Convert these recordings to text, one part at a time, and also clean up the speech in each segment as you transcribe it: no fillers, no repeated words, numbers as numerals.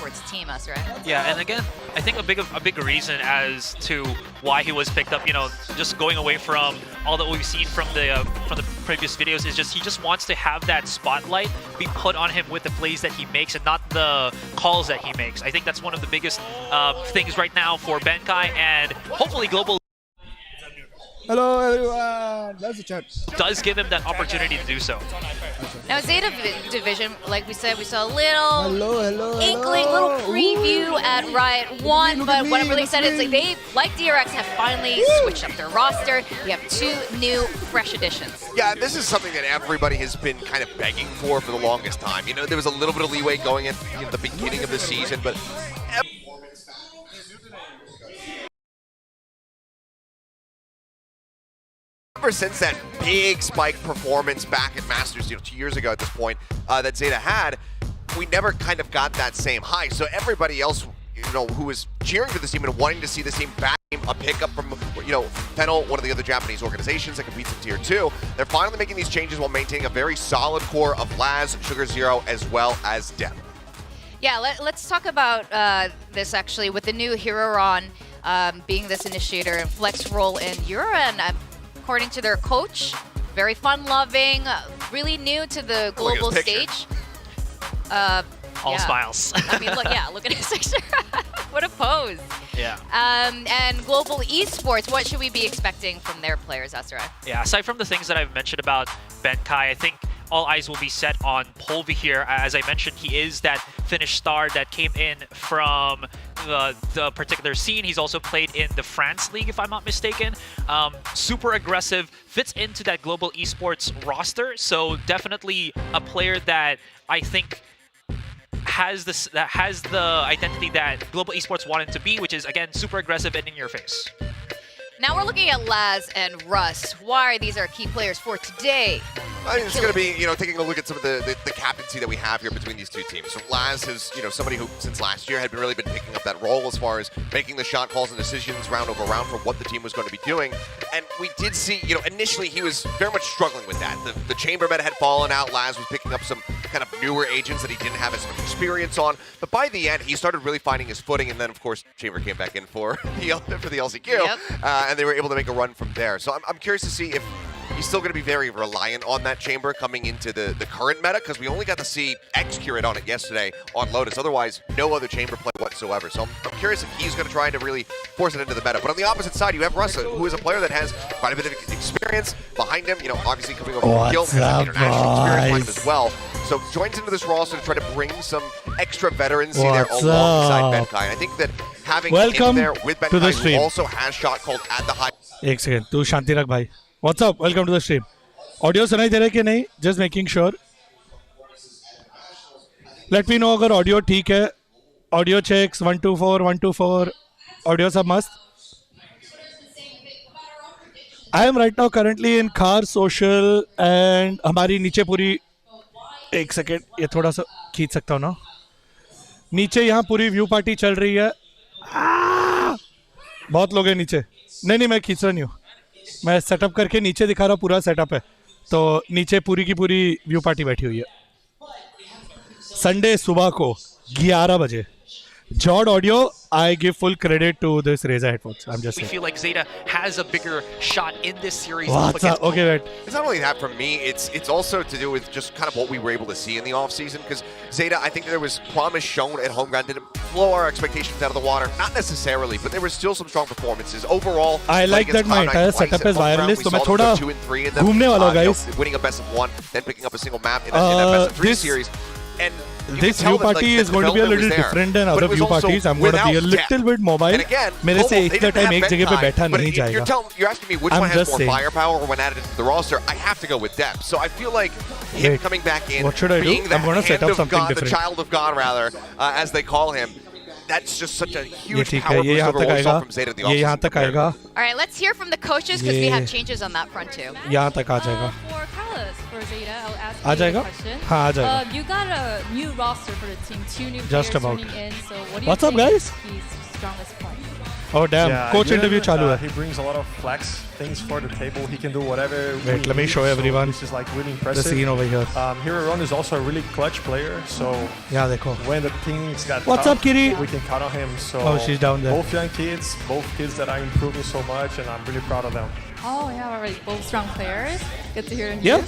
Esports team, us, right? Yeah, and again, I think a big reason as to why he was picked up, you know, just going away from all that we've seen from the previous videos is just he just wants to have that spotlight be put on him with the plays that he makes and not the calls that he makes. I think that's one of the biggest things right now for Benkai, and hopefully Global Hello everyone, that's the chat. Does give him that opportunity to do so. Now Zeta division, like we said, we saw a little inkling, hello. little preview at Riot 1, but what I'm really excited is like they, like DRX, have finally switched up their roster. We have 2 new fresh additions. Yeah, this is something that everybody has been kind of begging for the longest time. You know, there was a little bit of leeway going at the beginning of the season, but ever since that big spike performance back at Masters, 2 years ago at this point, that Zeta had, we never kind of got that same high. So everybody else, who was cheering for this team and wanting to see this team back, a pickup from, Fennel, one of the other Japanese organizations that competes in Tier 2, they're finally making these changes while maintaining a very solid core of Laz, Sugar Zero, as well as Dep. Yeah, let's talk about this actually with the new Hiroron being this initiator and flex role in Euro, and according to their coach, very fun-loving, really new to the global stage. All smiles. I mean, look at his picture. What a pose. Yeah. And global esports, what should we be expecting from their players, Azrai? Yeah, aside from the things that I've mentioned about Benkai, I think all eyes will be set on Polvi here. As I mentioned, he is that Finnish star that came in from the particular scene. He's also played in the France League, if I'm not mistaken. Super aggressive, fits into that global esports roster. So definitely a player that I think has the identity that global esports wanted to be, which is again super aggressive and in your face. Now we're looking at Laz and Russ. Why these are key players for today? I think it's going to be, taking a look at some of the captaincy that we have here between these two teams. So Laz is, somebody who since last year had really been picking up that role as far as making the shot calls and decisions round over round for what the team was going to be doing. And we did see, initially he was very much struggling with that. The chamber meta had fallen out. Laz was picking up some kind of newer agents that he didn't have as much experience on. But by the end, he started really finding his footing. And then, of course, chamber came back in for the LCQ. Yep. And they were able to make a run from there. So I'm curious to see if he's still going to be very reliant on that chamber coming into the current meta, because we only got to see X-Curate on it yesterday on Lotus. Otherwise, no other chamber play whatsoever. So I'm curious if he's going to try to really force it into the meta. But on the opposite side, you have Russell, who is a player that has quite a bit of experience behind him. Obviously coming over from Guild, has international experience behind him as well. So joins into this roster to try to bring some extra veterancy there alongside Benkai. And I think that having him there with Benkai, who also has shot called at the high. एक second तू शांति रख भाई. What's up? Welcome to the stream. Audio सुनाई दे रहा है कि नहीं? Just making sure. Let me know अगर audio ठीक है. Audio checks 1 2 4 1 2 4. Audio सब मस्त. I am right now currently in car social and हमारी नीचे पूरी एक सेकंड ये थोड़ा सा खींच सकता हूँ ना. नीचे यहाँ पूरी व्यू पार्टी चल रही है. बहुत लोग हैं नीचे. नहीं मैं खींच रहा नहीं हूँ. मैं सेटअप करके नीचे दिखा रहा हूँ. पूरा सेटअप है तो नीचे पूरी की पूरी व्यू पार्टी बैठी हुई है. संडे सुबह को 11 बजे. Jod Audio, I give full credit to this Razer headphones. I'm just saying. We feel like Zeta has a bigger shot in this series. What's up? Okay, wait. It's not only that for me, it's also to do with just kind of what we were able to see in the offseason, because Zeta, I think there was promise shown at home ground, didn't blow our expectations out of the water. Not necessarily, but there were still some strong performances. Overall, I like that my entire setup is wireless, so मैं थोड़ा घूमने वाला हूँ, guys. Winning a best of 1, then picking up a single map in that best of 3 series. And this view party is going to be a little different than other view parties. I'm going to be a little bit mobile. मेरे से एक time एक जगह पे बैठा नहीं जाएगा. You're asking me which one has more firepower when added into the roster. I have to go with depth. So I feel like him coming back in, being the hand of God, the child of God rather, as they call him. That's just such a huge power boost over what we saw from Zeta in the offseason. All right, let's hear from the coaches because we have changes on that front too. यहाँ तक आ जाएगा. For Carlos, for Zeta, I'll ask uh you a जाएगा? question. हाँ आ जाएगा. You got a new roster for the team, 2 new Just players about. turning in. So what do you What's up, think guys? is his strongest point? Oh damn, Yeah, coach Yuran, interview चालू है. he brings a lot of flex things for the table. He can do whatever. Wait, let me show everyone This is like really the impressive. scene over here. Hero Ron is also a really clutch player. So Yeah, देखो. when the things got What's tough, up, Kitty? we can count on him. So Oh, she's down there. both young kids, both kids that are improving so much, and I'm really proud of them. Oh, yeah, already both strong players. Good to hear news. Yep.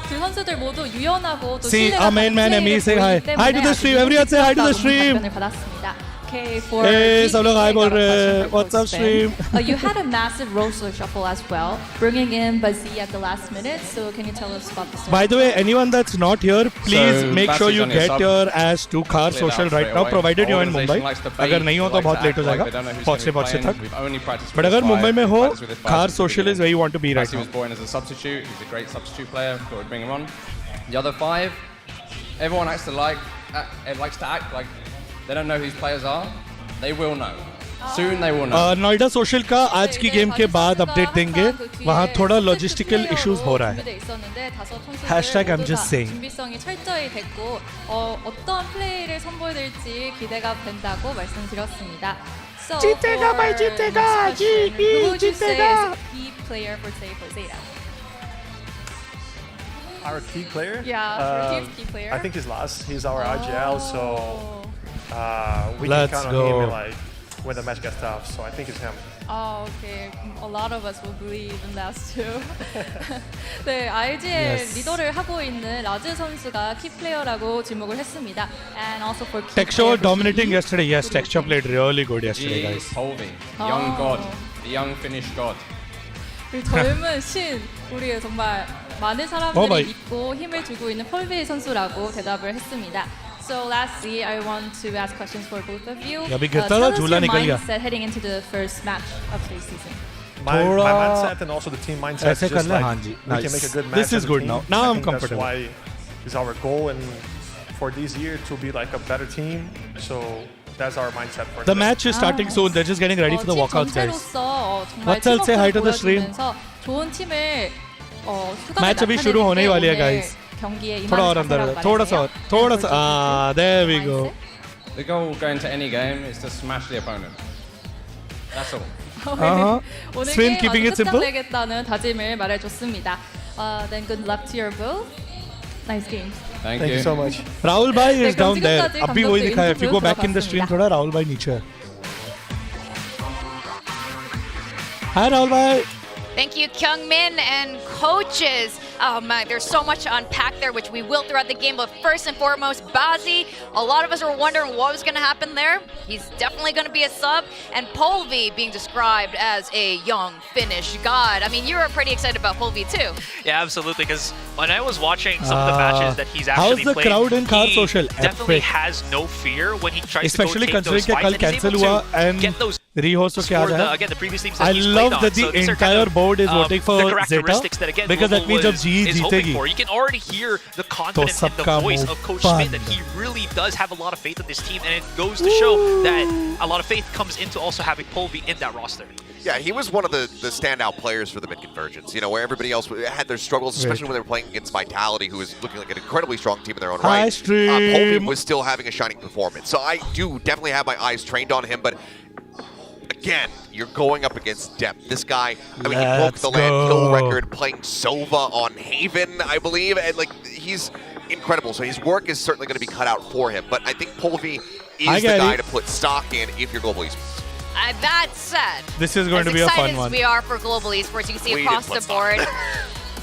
두 선수들 모두 유연하고 또 See, 신뢰가 our main man 가는 Emmy 플레이를 saying hi. 보이기 Hi to the 때문에 stream. 아주 Everyone say hi to the 좋은 stream. 답변을 받았습니다. Okay, for Hey, Deep सब लोग hi Play, बोल got a रहे हैं. question for What's up, Coach Ben. stream? You had a massive roster shuffle as well, bringing in Bazi at the last minute. So can you tell us about the story? By the way, anyone that's not here, please So, make sure Basi's you on your get sub. your ass to Car Clear Social that right straight now, away. provided you're in Mumbai. Organization likes to bait, अगर नहीं हो तो likes बहुत to late हो act like जाएगा. they don't know who's पहुंचने gonna be पहुंचने playing. तक. We've only practiced But with अगर this मुंबई में five, हो, practiced with this five Car since the Social is beginning. where you want to be right Basi now. was born as a substitute. He's a great substitute player. Thought we'd bring him on. The other five, everyone likes to act like they don't know who these players are. They will know. Soon they will know. Noida social का आज की game के बाद update देंगे. वहाँ थोड़ा logistical issues हो रहा है. Hashtag I'm just saying. 준비성이 철저히 됐고 어떤 플레이를 선보여드릴지 기대가 된다고 말씀드렸습니다. So जीतेगा भाई, जीतेगा. who would you say is जीतेगा. a key player for today for Zeta? Our key player? Yeah, our team's key player. I think he's last. He's our IGL, so we Let's can count go. on him like when the match gets tough. So I think it's him. Oh, okay. A lot of us will believe in that too. 네, IGL Yes. 리더를 하고 있는 라즈 선수가 키 플레이어라고 지목을 했습니다. And also for key Texture player was dominating for yesterday. Yes, Texture played really good yesterday, G. guys. Polvi, the young god, the young Finnish god. 우리 젊은 신, 우리 정말 많은 Oh, 사람들이 my. 믿고 힘을 주고 있는 폴베이 선수라고 대답을 했습니다. So lastly, I want to ask questions for both of you. अभी गिरता tell था, us झूला your निकल गया. mindset heading into the first match of today's season. My थोड़ा mindset and also the team mindset. ऐसे is कर just ले, like हाँ जी. we can Nice. make a good match. This as is a good team. now. Now I I'm think comfortable. That's why is our goal and for this year to be like a better team. So that's our mindset for The today. match is starting soon. They're just getting ready for the 팀 walkouts, guys. 전체로서 정말 What's up? Say hi to the stream. 보여주면서 좋은 팀을 수단을 Match अभी शुरू होने ही वाली है, 오늘 guys. 경기에 थोड़ा और 임하는 अंदर, 자세라고 थोड़ा सा और, 말해주세요. थोड़ा सा. Ah, there we go. The goal going to any game is to smash the opponent. That's all. Uh-huh. 오늘 Swin 게임 keeping 아주 it simple. 끝장내겠다는 다짐을 말해줬습니다. Then good luck to your both. Nice game. Thank Thank you so much. Rahul bhai is 네, down 그럼 there. 지금까지 अभी वही 감독도 दिखा है. If you go 인터뷰 back in the stream, 들어봤습니다. थोड़ा Rahul bhai नीचे है. Hi Rahul bhai. Thank you, Kyungmin and coaches. Oh my, there's so much to unpack there, which we will throughout the game. But first and foremost, Bazi. A lot of us are wondering what was going to happen there. He's definitely going to be a sub. And Polvi being described as a young Finnish god. I mean, you were pretty excited about Polvi too. Yeah, absolutely. Because when I was watching some of the matches that he's actually how's the played, crowd in Car he Social? definitely Epic. has no fear when he tries Especially to go take considering those कि fights, कल and he's cancel able हुआ to and get those rehost को क्या for the, है? again, the previous teams that I he's love played on. that the So these are entire kind of, board is voting for the Zeta characteristics that again because that Global means जब is जीतेगी hoping for. You can already hear the confidence in the सबका voice मुंह of Coach बंद. Smith that he really does have a lot of faith in this team, and it goes to show that a lot of faith comes into also having Polvi in that roster. Yeah, he was one of the standout players for the mid-convergence, you know, where everybody else had their struggles, especially when they were playing against Vitality, who was looking like an incredibly strong team in their own Hi, right. stream. Polvi was still having a shining performance. So I do definitely have my eyes trained on him, but again, you're going up against depth. This guy, I mean, he broke Let's the land go. kill record playing Sova on Haven, I believe, and like he's incredible. So his work is certainly going to be cut out for him, but I think Polvi is the guy to put stock in if you're Global Esports. That said, This is going as to be a excited fun one. as we are for Global Esports, you can see We across didn't the put board. stock.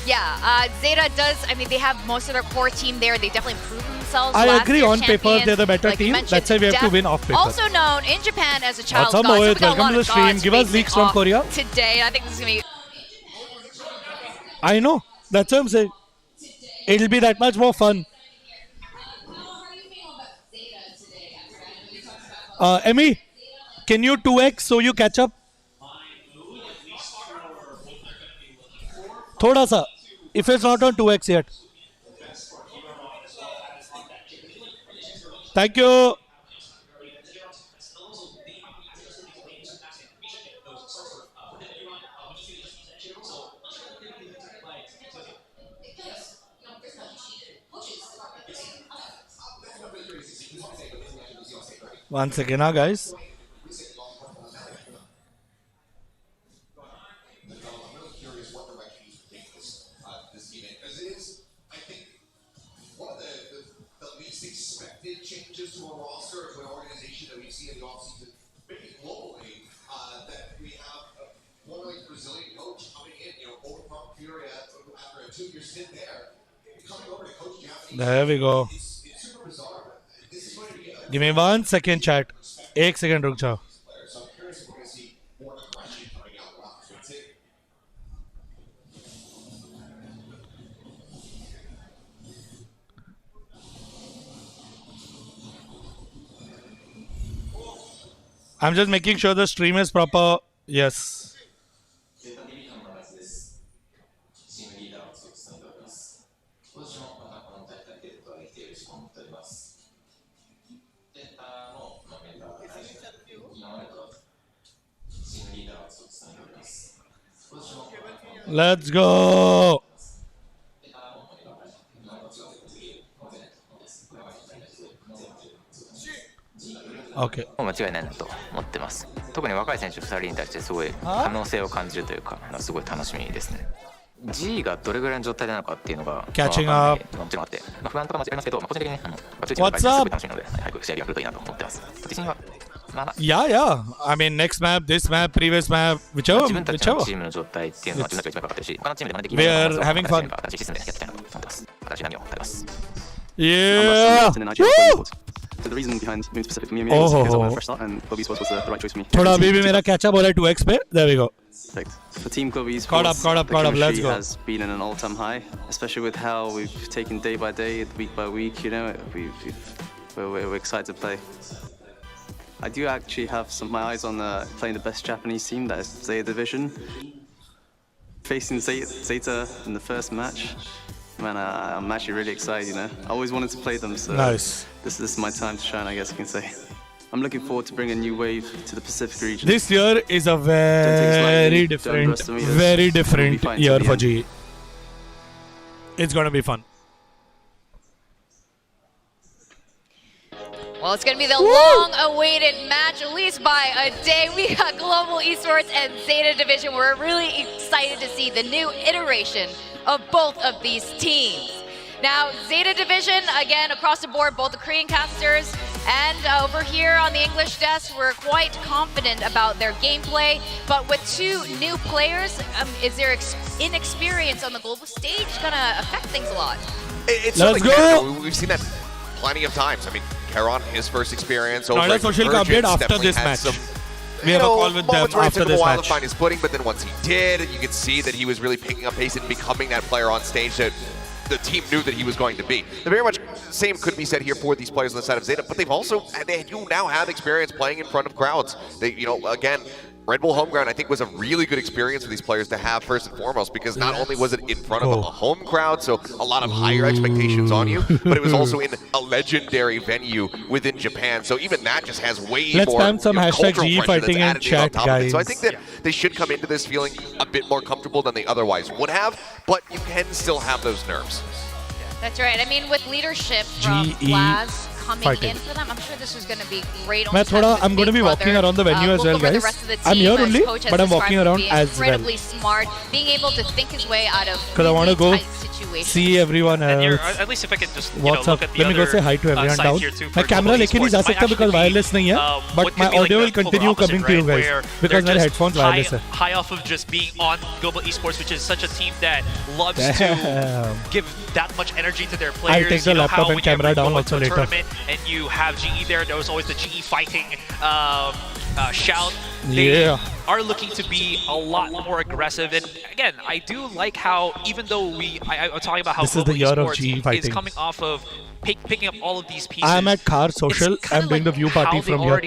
Yeah, Zeta does, I mean, they have most of their core team there. They definitely proved themselves. I last agree, year's on paper, champions. they're the better Like you team. mentioned, That's why we have to Def, win off paper. Also known in Japan as a child What's up, god. So we Mohit? got a lot Welcome to the of stream. gods Give us facing leaks from off Korea. today. I think this is going to be... I know. That's what I'm saying. It'll be that much more fun. Emmy, can you 2x so you catch up? थोड़ा सा. If it's not on 2x yet. Thank you. Once again, guys. see in the offseason, maybe globally, that we have a formerly Brazilian coach coming in, over from Fury after a 2-year stint there, coming over to coach Japanese. There we go. It's super bizarre. This is going to be Give me 1 second, chat. 1 second, रुक जाओ. so I'm curious if we're going to see more aggression coming out of VCT. I'm just making sure the stream is proper. Yes. Let's go. Okay. 間違いないなと思ってます。特に若い選手2人に対してすごい可能性を感じるというか、すごい楽しみですね。G がどれぐらいの状態なのかっていうのが Catching up もちろんあって、不安とかもありますけど、個人的にね、ついてるのがすごい楽しみなので、早く試合が来るといいなと思ってます。自信は Yeah, yeah. I mean, next map, this map, previous map, whichever. 自分たちのチームの状態っていうのは自分たちが一番分かってるし、他のチームで真似できる We are having fun. 新しいシステムでやっていきたいなと思ってます。私波を食べます。Yeah. Woo! So the reason behind moving specific for me was because of a fresh start, and Kobe Sports was the right choice for me. थोड़ा अभी भी मेरा catch up हो रहा है 2x पे. There we go. Perfect. For Team Kobe Caught up, Sports, caught up, the caught up. Let's chemistry go. has been at an all-time high, especially with how we've taken day by day, week by week. We're excited to play. I do actually have my eyes on playing the best Japanese team, that is Zeta Division. Facing Zeta in the first match. Man, I'm actually really excited, I always wanted to play them, so Nice. This is my time to shine, I guess you can say. I'm looking forward to bringing a new wave to the Pacific region. This year is a very different year for GE. It's gonna be fun. Well, it's going to be the long-awaited match, at least by a day. We got Global Esports and Zeta Division. We're really excited to see the new iteration of both of these teams. Now, Zeta Division, again, across the board, both the Korean casters and over here on the English desk, we're quite confident about their gameplay. But with two new players, is their inexperience on the global stage going to affect things a lot? It's Let's go. We've seen that plenty of times. I mean, Karon, his first experience over Not a social update after this match. We have a call with them after this match. To find his footing, but then once he did, you could see that he was really picking up pace and becoming that player on stage that the team knew that he was going to be. The very much same could be said here for these players on the side of Zeta, but they do now have experience playing in front of crowds. They, again, Red Bull Homeground, I think, was a really good experience for these players to have first and foremost, because not only was it in front of a home crowd, so a lot of higher expectations on you, but it was also in a legendary venue within Japan. So even that just has way Let's more spam some hashtag GE fighting in chat, guys. So I think that they should come into this feeling a bit more comfortable than they otherwise would have, but you can still have those nerves. That's right. I mean, with leadership from Laz coming in for them, I'm sure this is going to be great. I'm going to be walking around the venue as well, guys. I'm here only, but I'm walking around as well. Incredibly smart, being able to think his way out of because I want to go see everyone else. At least if I can just What's look up? at the Let me go say hi to everyone down. My camera लेके नहीं जा सकता because wireless नहीं है, but my audio will continue coming to you guys because my headphones wireless है. High off of just being on Global Esports, which is such a team that loves to give that much energy to their players. I'll take the laptop and camera down also later. And you have GE there. There was always the GE fighting shout. They are looking to be a lot more aggressive. And again, I do like how, even though I'm talking about how this is the year of GE Esports fighting. is coming off of picking up all of these pieces. I'm at Car Social. I'm doing the view party from here.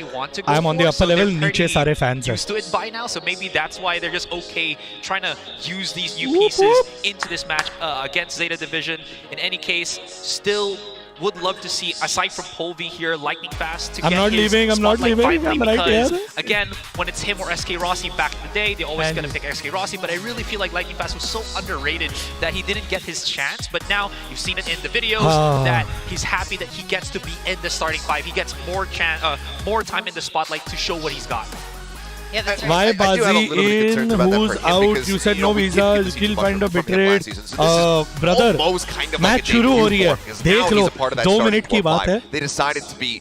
I'm on the upper level. नीचे सारे fans हैं. Used to it by now, so maybe that's why they're just okay trying to use these new pieces into this match against Zeta Division. In any case, still would love to see, aside from Polvi here, Lightning Fast to I'm get not his leaving, I'm not spotlight leaving, finally, I'm right because here. again, when it's him or SK Rossi back in the day, they're always going to pick SK Rossi, but I really feel like Lightning Fast was so underrated that he didn't get his chance, but now you've seen it in the videos that he's happy that he gets to be in the starting five. He gets more time in the spotlight to show what he's got. Yeah, that's right. Why I do have a Bazi little bit of concerns in? about that Who's for him out? because, You said you know, no we did visa. get to see He'll a find a bunch from him betrayed. last season. So this is Brother, almost kind of match like a शुरू हो debut रही for है. him, because देख now low. he's a part of that 2 starting minute की core बात है. five. They decided to be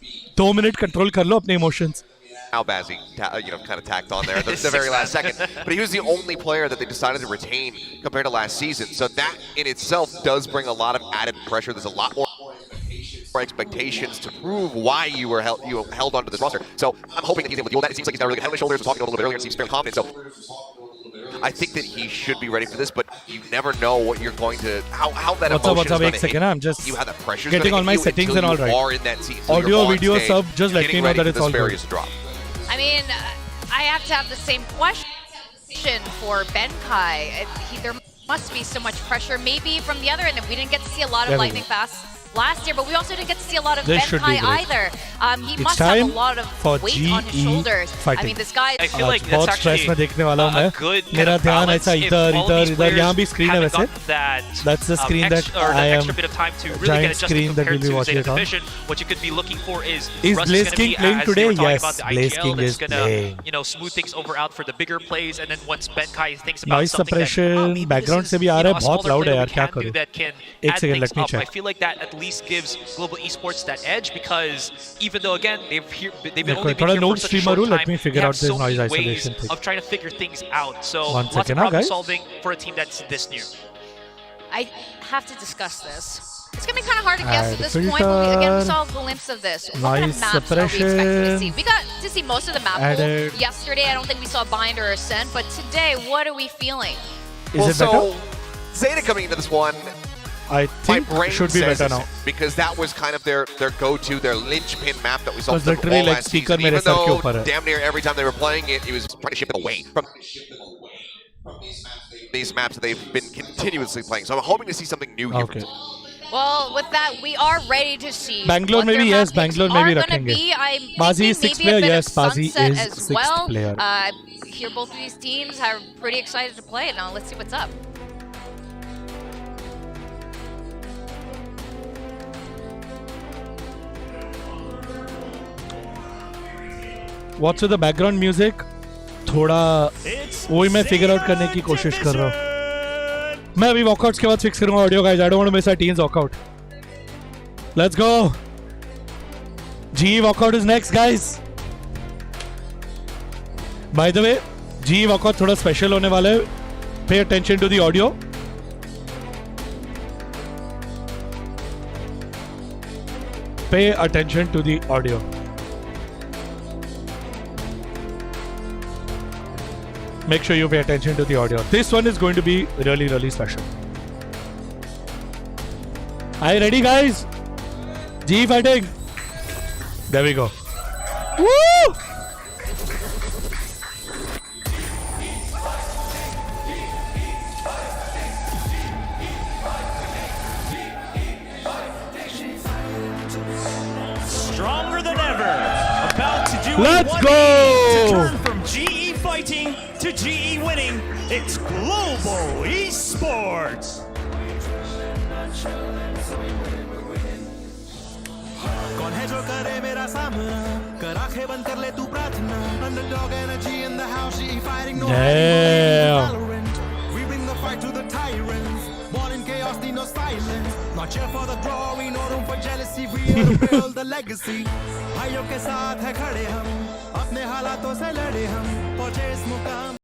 2 minute control कर लो अपने emotions. Al Bazzi, kind of tacked on there at the very last second. But he was the only player that they decided to retain compared to last season. So that in itself does bring a lot of added pressure. There's a lot more expectations to prove why you were held onto this roster. So I'm hoping that he's able to deal with that. It seems like he's got really good head on his shoulders. We're talking a little bit earlier, and seems fairly confident. So I think that he should be ready for this, but you never know what you're going to, how that What's up? emotion is going to Second, I'm just you, how that pressure getting all my settings and all right. are in that seat. So Audio, you're on video, stage, sub, just let getting me know ready that for it's this all good. Farius drop. I mean, I have to have the same question for Benkai. There must be so much pressure. Maybe from the other end, we didn't get to see a lot of lightning fast last year, but we also didn't get to see a lot of Benkai either. He must have a lot of weight on his shoulders. I mean, this guy. I feel like बहुत that's stress में देखने वाला हूँ मैं. a good kind मेरा of ध्यान balance ऐसा if इधर all of इधर these इधर players यहाँ भी स्क्रीन है haven't वैसे. gotten that, That's the screen that extra, I am extra bit of time to really giant get adjusted screen that compared we'll be to watching Zeta it on. Division. What you could be looking for is Is Russ Blaze gonna King be, playing as today? they were talking Yes, about, the Blaze IGL King that's is gonna, playing. you know, smooth things over out for the bigger plays, and then once Benkai thinks about Noise something that, suppression, maybe background this से is, भी आ you रहा know, है. a बहुत smaller loud player है we यार, क्या can do करूँ? that can एक add second, things let me up. I check. feel like that at least gives Global Esports that edge, because even though again they've been only been थोड़ा here noob for such a streamer short हूँ. time, Let me they figure have out this so noise many ways isolation thing. of trying to figure things out. So One lots second, of problem guys. solving for a team that's this new. I have to discuss this. It's going to be kind of hard to guess Add at this point, but we filter. saw a glimpse of this. What kind of Noise maps are we expecting to suppression. see? We got to see most of the map Added. pool yesterday. I don't think we saw Bind or Ascent, but today, what are we feeling? Is it better? Zeta coming into this one, I my think brain should be says better now. because that was kind of their go-to, their linchpin map that we saw Because from them literally all like last speaker season. मेरे Even sir के though ऊपर है. damn near every time they were playing it, he was trying to ship it away from these maps that they've been continuously playing. So I'm hoping to see something new here from Okay. Zeta. Well, with that, we are ready to see Bangalore what their maybe, map yes, picks Bangalore are maybe gonna रखेंगे. be. I'm Bazi thinking is sixth maybe a player, bit yes, of Bazi Sunset is as sixth well. player. Here, both of these teams are pretty excited to play it. Now, let's see what's up. What's with the background music? थोड़ा वही मैं figure out करने की कोशिश कर रहा हूँ. मैं अभी वॉकआउट्स के बाद फिक्स करूंगा audio guys. I don't want to miss our teams walkout. Let's go. G walkout is next guys. By the way G walkout थोड़ा स्पेशल होने वाला है. Pay attention to the audio. Pay attention to the audio. Make sure you pay attention to the audio. This one is going to be really, really special. Are you ready, guys? G fighting. There we go. Woo! Stronger than ever. About to do Let's a 180 go! to turn from GE fighting to GE winning. It's Global Esports. कौन है जो करे मेरा सामना कर आंखें बंद कर ले तू प्रार्थना underdog energy in the house GE fighting no Damn. we bring the fight to the tyrants born in chaos need no silence not cheer for the glory no room for jealousy we are to build the legacy भाइयों के साथ है खड़े हम अपने हालातों से लड़े हम पहुंचे इस मुकाम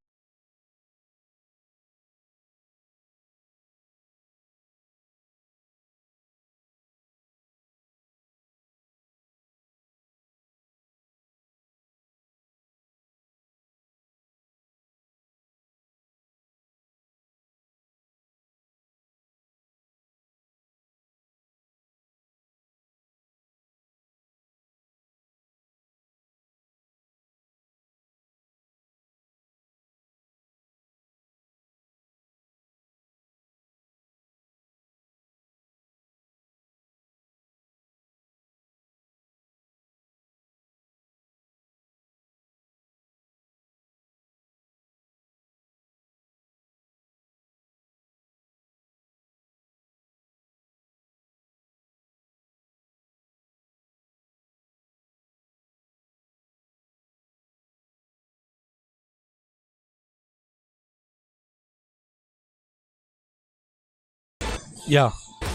Yeah. We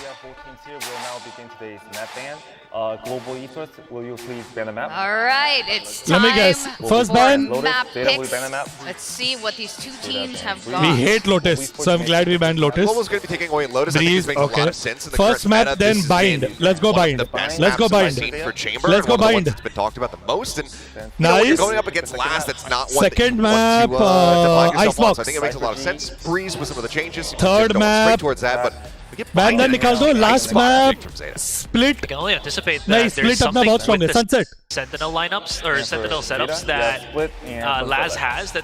have both teams here. We'll now begin today's map ban. Global Esports, will you please ban the map? All right, it's time. Let me guess. First for ban. map Zeta, will you picks. ban the map? Let's see what these two teams have got. We hate Lotus, so I'm glad we banned Lotus. Global's going to be taking away Lotus. Breeze, I think this makes a okay. lot of sense in the First current map, meta. then This has bind. been Let's go one of bind. the best Let's go maps that I've bind. seen for Chamber, Let's go and one of the ones bind. that's been talked about the most. And you know, when Nice. you're going up against Last, that's not one Second that you map, want to define yourself on. Icebox. So I think it makes a lot of sense. Breeze with some of the changes. Third Going map. straight towards that, but we get Ban then nikal do. Last map. I Split. can only anticipate that Nice. there's Split अपना something बहुत strong with है. the Sunset. Sentinel lineups or Sentinel setups Zeta, that split and Laz has that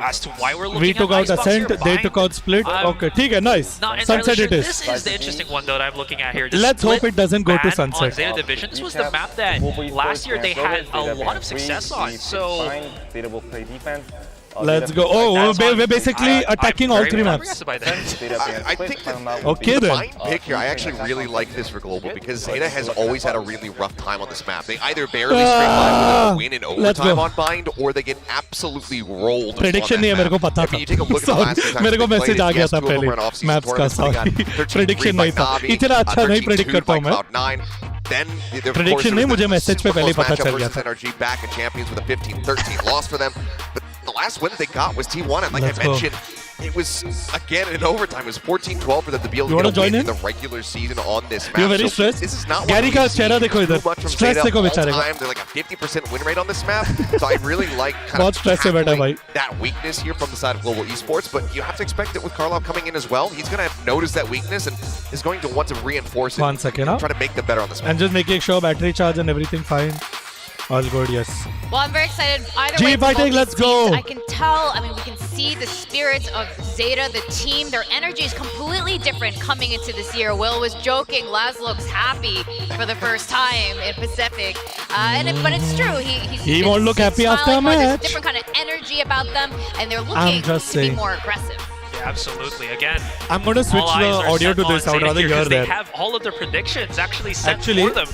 as to why we're looking We at took out Icebox Ascent. here, They Bind. took out Split. I'm Okay, ठीक है. Nice. Not entirely Sunset sure. it is. This is the interesting one though that I'm looking at here. The Let's hope split it doesn't go to ban Sunset. On Zeta Division. This was the map that last year they had a lot of success on. So Zeta will play defense. Let's go. Oh, we're basically attacking all three maps. By that. I think that Okay the then. Bind pick here, I actually really like this for Global because Zeta has always had a really rough time on this map. They either barely scrape by with a win in Let's overtime go. on Bind, or they get absolutely rolled. Prediction on नहीं है that मेरे को map. पता I mean, you take a look at the था. last few times मेरे को they played message it. आ गया Yes, था two of them पहले were in off-season मैप्स का. tournaments, but they Sorry. got 13-3 Prediction by नहीं था. Navi, इतना अच्छा नहीं 13-2 predict करता by हूँ मैं. Cloud9. Then, of course, Prediction there नहीं, was मुझे the message पे super पहले ही close पता matchup चल गया versus था. NRG back in Champions with a 15-13 loss for them. But the last win that they got was T1, and like Let's I go. mentioned, it was, again, in overtime. It was 14-12 for them to be able You to wanna get a win join in in? the regular season on this map. You're very So stressed. This is not Gary what का we've चेहरा seen देखो इधर. too much from Stress Zeta देखो all बेचारे का. time. They're like a 50% win rate on this map. So I really like kind बहुत of stress से बैठा tackling भाई. that weakness here from the side of Global Esports. But you have to expect it with Karlov coming in as well. He's going to notice that weakness and is going to want to reinforce it. 1 second, huh? Try to make them better on this map. And just making sure battery charge and everything fine. All good, yes. Well, I'm very excited. Either G way, for fighting, both let's these teams, go. I can tell. I mean, we can see the spirits of Zeta, the team. Their energy is completely different coming into this year. Will was joking. Laz looks happy for the first time in Pacific, but it's true. He won't look happy after a There's a match. different kind of energy about them, and they're looking just to be saying. more aggressive. Yeah, absolutely. Again, I'm going to switch all the eyes are audio set to on this. I would Zeta rather here hear 'cause they that. have all of their predictions actually set Actually- for them.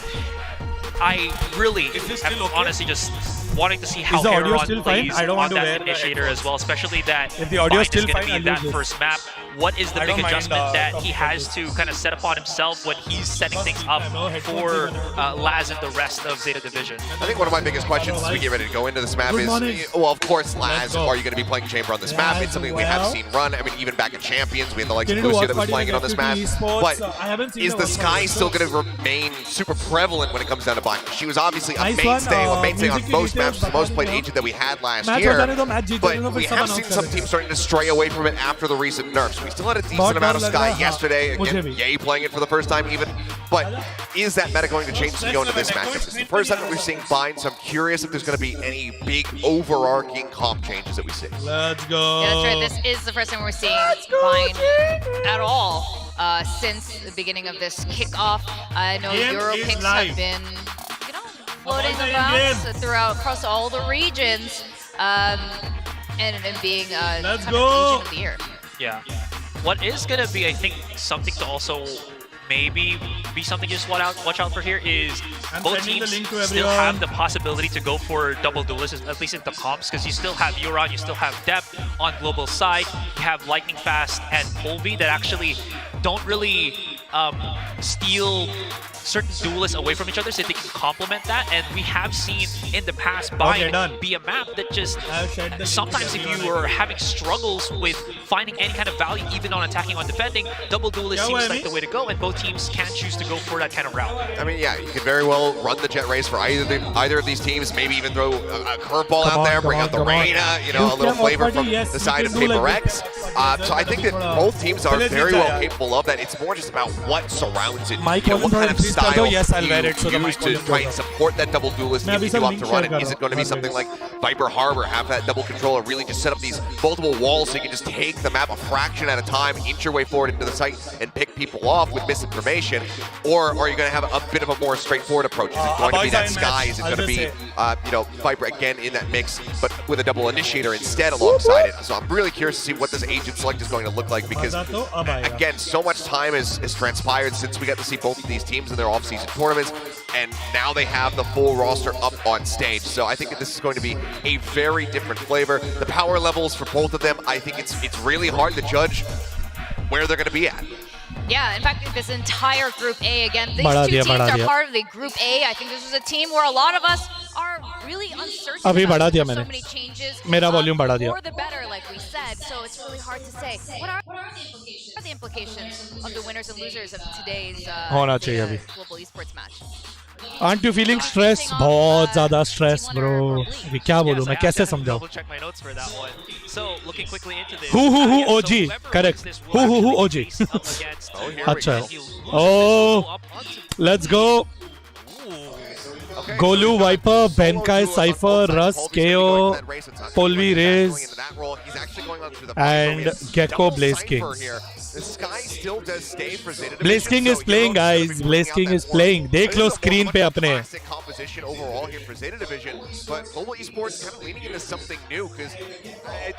I really am honestly just wanting to see how Is the audio Heron still fine? plays I don't on want to that wear the initiator as well, especially that If the audio is Bind is still going to fine, be I'll that use this. first map. What is the I big don't mind, adjustment that he has to kind of set upon himself when he's setting things up for Laz and the rest of Zeta Division? I think one of my biggest questions as we get ready to go into this map Good is, morning. well, of course, Laz, go. are you going to be playing Chamber on this map? It's something we have well. seen run. I mean, even back in Champions, we had the likes of Can you do Lucio that was watch playing it on this map. party Esports? But I haven't seen is the the watch Sky party still Esports. going to remain super prevalent when it comes down to Bind? She was obviously a Nice mainstay, one. a mainstay on Music most creators, maps, the most बता played रहे हो. agent that we had last Match year. हो जाने दो, match Jeet But जाने दो, we फिर सब have announce seen कर some देंगे. teams starting to stray away from it after the recent nerfs. We still had a decent बहुत amount of डर लग Sky रहा है, yesterday. मुझे Again, भी. Yay playing it for the first time even. But is that meta going to change as we go into this matchup? This is the first time that we're seeing Bind, so I'm curious if there's going to be any big overarching comp changes that we see. Let's go. Yeah, that's right. This is the first time we're seeing Bind at all since the beginning of this kickoff. I know Game Euro is picks live. have been, floating Game. about throughout across all the regions, and being Let's kind of go. Agent of the Year. Yeah. What is going to be, I think, something to also maybe be something to just watch out for here is I'm both sending the teams link to still everyone. have the possibility to go for double duelists, at least in the comps, because you still have Euron, you still have Depth on global side, you have Lightning Fast and Polvi that actually don't really steal certain duelists away from each other, so they can complement that. And we have seen in the past Bind done. be a map that just I've shared the link sometimes with if everyone. you are having struggles with finding any kind of value, even on attacking, on defending, double duelist Yeah, seems well, like the way to go, and both teams can choose to go for that kind of route. I mean, yeah, you could very well run the jet race for either of these teams, maybe even throw a curveball out there, bring out the Reina, you know, a little flavor from the side of Paper X. So I think that both teams are very well capable of that. It's more just about what surrounds it. Mic You know, what volume kind of increase कर दो. style Yes, I'll you wear it so the use mic to volume try goes and up. support that double duelist मैं and अभी get you सब up link to run share it. कर Is रहा it going to be हूँ. something like Viper Harbor, have that double controller, really just set up these multiple walls so you can just take the map a fraction at a time, inch your way forward into the site, and pick people off with misinformation? Or are you going to have a bit of a more straightforward approach? Is it going to be that Sky? Is it going to be, Viper again in that mix, but with a double initiator instead alongside it? So I'm really curious to see what this agent select is going to look like, because again, so much time has transpired since we got to see both of these teams in their off-season tournaments, and now they have the full roster up on stage. So I think that this is going to be a very different flavor. The power levels for both of them, I think it's really hard to judge where they're going to be at. Yeah, in fact, this entire Group A, again, these बढ़ा two दिया, teams बढ़ा are दिया. part of the Group A. I think this is a team where a lot of us are really uncertain अभी about बढ़ा दिया so मैंने. many changes. मेरा volume बढ़ा दिया. For the better, like we said, so it's really hard to say. What are the implications of the winners and losers of today's होना चाहिए अभी. global esports match? Aren't you feeling stress? बहुत ज़्यादा stress, bro. अभी क्या बोलूँ मैं कैसे समझाऊँ? Check my notes for that one. So looking quickly into this. Who OG? Correct. Who OG? अच्छा. Oh, let's go. Golu, Viper, Benkai, Cypher, Russ, KO, Polvi, Raze, and Gecko, Blaze King. The Sky still does stay for Zeta. Blaze King is playing, guys. Blaze King is playing. देख लो screen पे अपने. Classic composition overall here for Zeta Division, but Global Esports kind of leaning into something new because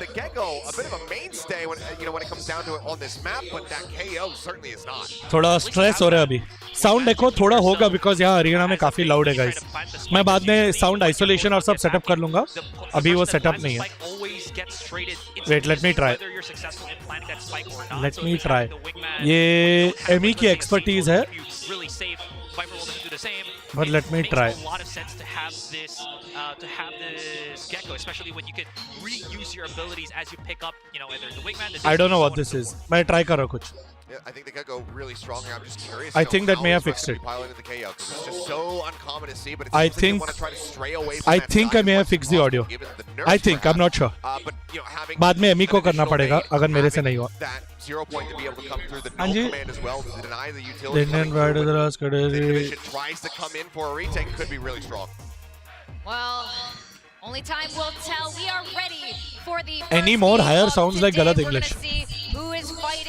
the get-go a bit of a mainstay when when it comes down to it on this map, but that KO certainly is not. थोड़ा stress हो रहा है अभी. Sound echo थोड़ा होगा because यहाँ Ariana में काफी loud है, guys. मैं बाद में sound isolation और सब setup कर लूँगा. अभी वो setup नहीं है. Wait, let me try. Let me try. ये एमी की expertise है. But let me try. Makes a lot of sense to have this gecko, especially when you can reuse your abilities as you pick up, either the wingman. I don't know what this is. मैं try कर रहा हूँ कुछ. Yeah, I think they could go really strong here. I'm just curious. I think that may have fixed it. The KO, it's just so uncommon to see, but I want to try to stray away from I that think I side may as have much fixed as the possible, audio. given the nerf I think. perhaps. I'm not sure. But having बाद में Amy को करना पड़ेगा अगर मेरे से नहीं हुआ. that 0 point to be able to come through the हाँ null ji. command as well to deny the utility. Indian Riders The division tries to come in for a retake, could be really strong. Well, only time will tell. We are ready for the Any more higher sounds like गलत English.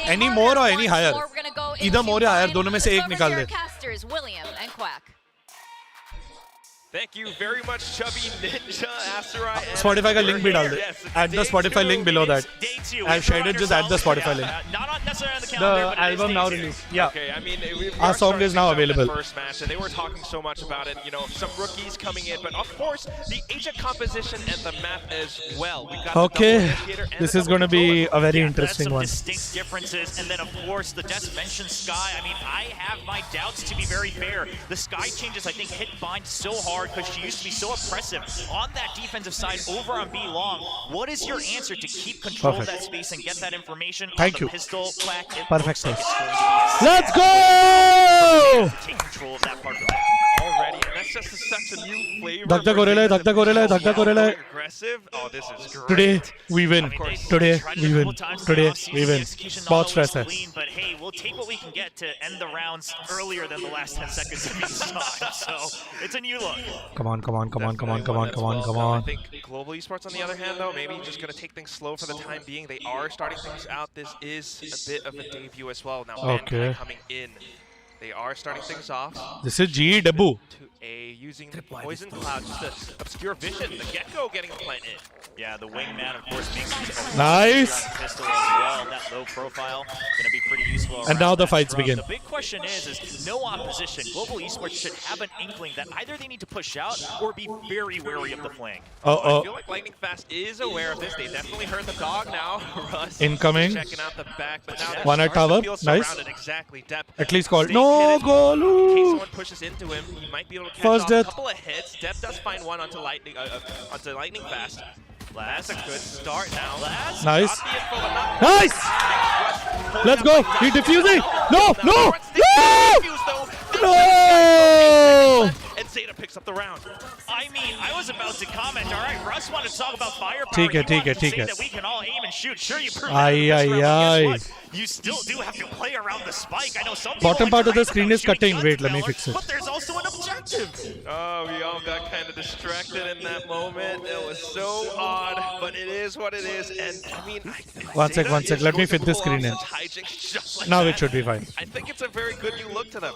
Any more or any higher? Either more या higher दोनों में से एक निकाल दे. William and Quack. Thank you very much, Chubby Ninja, Asteroid. Spotify का link भी डाल दे. Add the Spotify link below that. I've shared it. Just add the Spotify link. Not necessarily on the calendar, The but it is album day now 2. released. Yeah. Okay, I mean, Our song is now available. First match, and they were talking so much about it. Some rookies coming in, but of course, the agent composition and the map as well. We got Okay, this is going to be a very interesting one. Distinct differences, and then of course the Des mentioned Sky. I mean, I have my doubts, to be very fair. The Sky changes, I think, hit Bind so hard because she used to be so oppressive on that defensive side over on B long. What is your answer to keep control of that space and get that information Thank on the you. pistol, Quack? It Perfect. looks like it's going to be Let's go! take control of that part of the map. Already, and that's just such a new flavor. धक-धक हो रहा है, धक-धक हो रहा है, धक-धक हो रहा है. Aggressive. Oh, this is great. Today we win. Today we win. Today we win. बहुत stress है. But hey, we'll take what we can get to end the rounds earlier than the last 10 seconds of each time. So it's a new look. Come on, come on, come on, come on, come on, come on, come I on. think Global Esports, on the other hand, though, maybe just going to take things slow for the time being. They are starting things out. This is a bit of a debut as well. Now, Okay. Benkai coming in. They are starting things off. This is GE debut. Using the Poison Cloud just to obscure vision. The Gecko getting planted. Yeah, the wingman, of course, makes use Nice. pistol as well. That low profile going to be pretty useful. And now the fights scrub. begin. The big question is no opposition. Global Esports should have an inkling that either they need to push out or be very wary of the flank. I feel like Lightning Fast is aware of this. They definitely heard the dog now. Russ Incoming. checking out the back, but now they're One at starting to tower. feel Nice. surrounded. Exactly. Depp At least called. staying No, hidden. In case Golu. someone pushes into him, he might be able to catch First off death. a couple of hits. Depp does find one onto Lightning Fast. That's a good start now. Nice. Got the info, but not Nice. Let's go. He defusing. No, no, no. No. And Zeta picks up the round. I mean, I was about to comment. All right, Russ wanted to talk about firepower. ठीक है, He ठीक है, wanted to ठीक say है. that we can all aim and shoot. Sure, you proved Ay, that ay, in this round, but ay. guess what? You still do have to play around the spike. I know some people Bottom like part to of the hype screen about is cutting. shooting Wait, let guns, me Miller, fix it. But there's also an objective. Oh, we all got kind of distracted in that moment. It was so odd, but it is what it is. And I mean, One sec. Let me fit this screen in. Now it should be fine. I think it's a very good new look to them.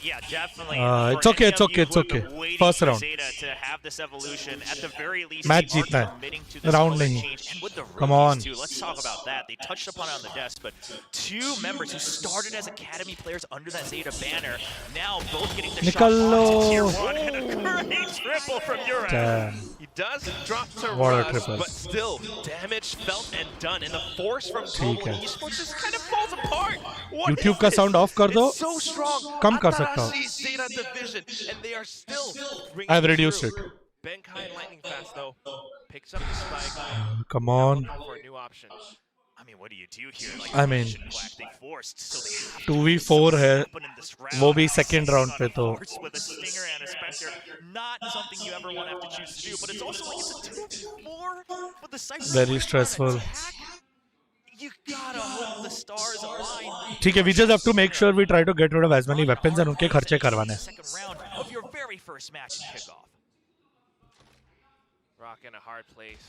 Yeah, definitely. It's okay, it's okay, it's okay. First round. Zeta to have this evolution, at the very least, Match they are जीतना है. committing to this Round color नहीं. change. And with the Come rookies on. too, let's talk about that. They touched upon it on the desk, but two members who started as academy players under that Zeta banner, now both getting the shot Nikallo. onto tier 1 and a great triple from Uran. Damn. He does drop to What a Russ, triple. but still damage felt and done. And the force from Global ठीक है. Esports just kind of falls apart. What YouTube is का this? sound off कर दो. It's so strong. कम कर सकता हूँ. Atarashi Zeta division, and they are still bringing I've it reduced through. it. Benkai and Lightning Fast though picks up the spike. Come on. Now looking for a new option. I mean, what do you do here? Like, I mean, they forced, so they have 2v4 है. वो भी second round पे तो. with a stinger and a spectre. Not something you ever want to have to choose to do, but it's also like it's a 2v4 with the Cypher. Very stressful. You gotta hope the stars align. ठीक है, we just have to make sure we try to get rid of as many weapons and उनके खर्चे करवाने. Second round of your very first match in kickoff. Rock in a hard place.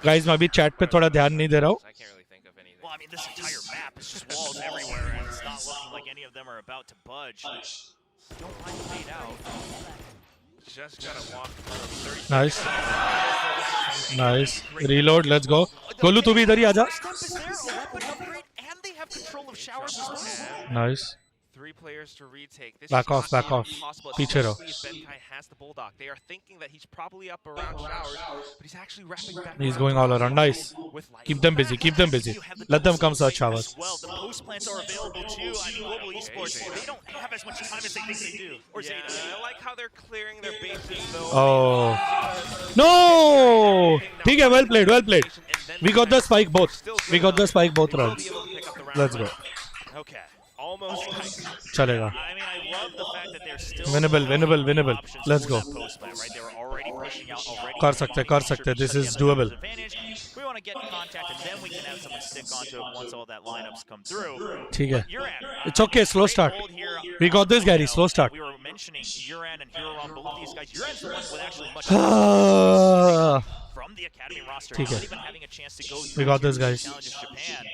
Guys, मैं अभी chat पे थोड़ा ध्यान नहीं दे रहा हूँ. I can't really think of anything. Well, I mean, this entire map is just walls everywhere, and it's not looking like any of them are about to budge. Don't mind fade out. Just gotta walk through. 30 Nice. Nice. Reload. Let's go. Golu तू भी इधर ही आजा. Step is there, a weapon upgrade, and they have control of showers as well. Nice. 3 players to retake. This Back is off, not back even off. possible, पीछे रहो. especially if Benkai has the Bulldog. They are thinking that he's probably up around showers, but he's actually wrapping back. He's going all around. Nice. Keep them busy. Keep them busy. Let them come search showers. Well, the post plants are available too. I mean, Global Esports, they don't have as much time as they think they do. Or Yeah, Zeta. I like how they're clearing their bases though. Oh. No! ठीक है, well played, well played. We got the spike both. We got the spike both rounds. Let's go. Okay. Almost nice. चलेगा. I mean, I love the fact that they're still Winnable, winnable, winnable. Let's go. post plant, right? They were already pushing out already. कर सकते. This is doable. We want to get contact, and then we can have someone stick onto it once all that lineups come through. ठीक है. Uran, It's okay. Slow start. We got this, Gary. Slow start. we were mentioning Uran and Hiroron, both these guys. Uran's the one with actually much more from the academy roster. ठीक है. Not even having a chance to go We got this, guys. challenges Japan.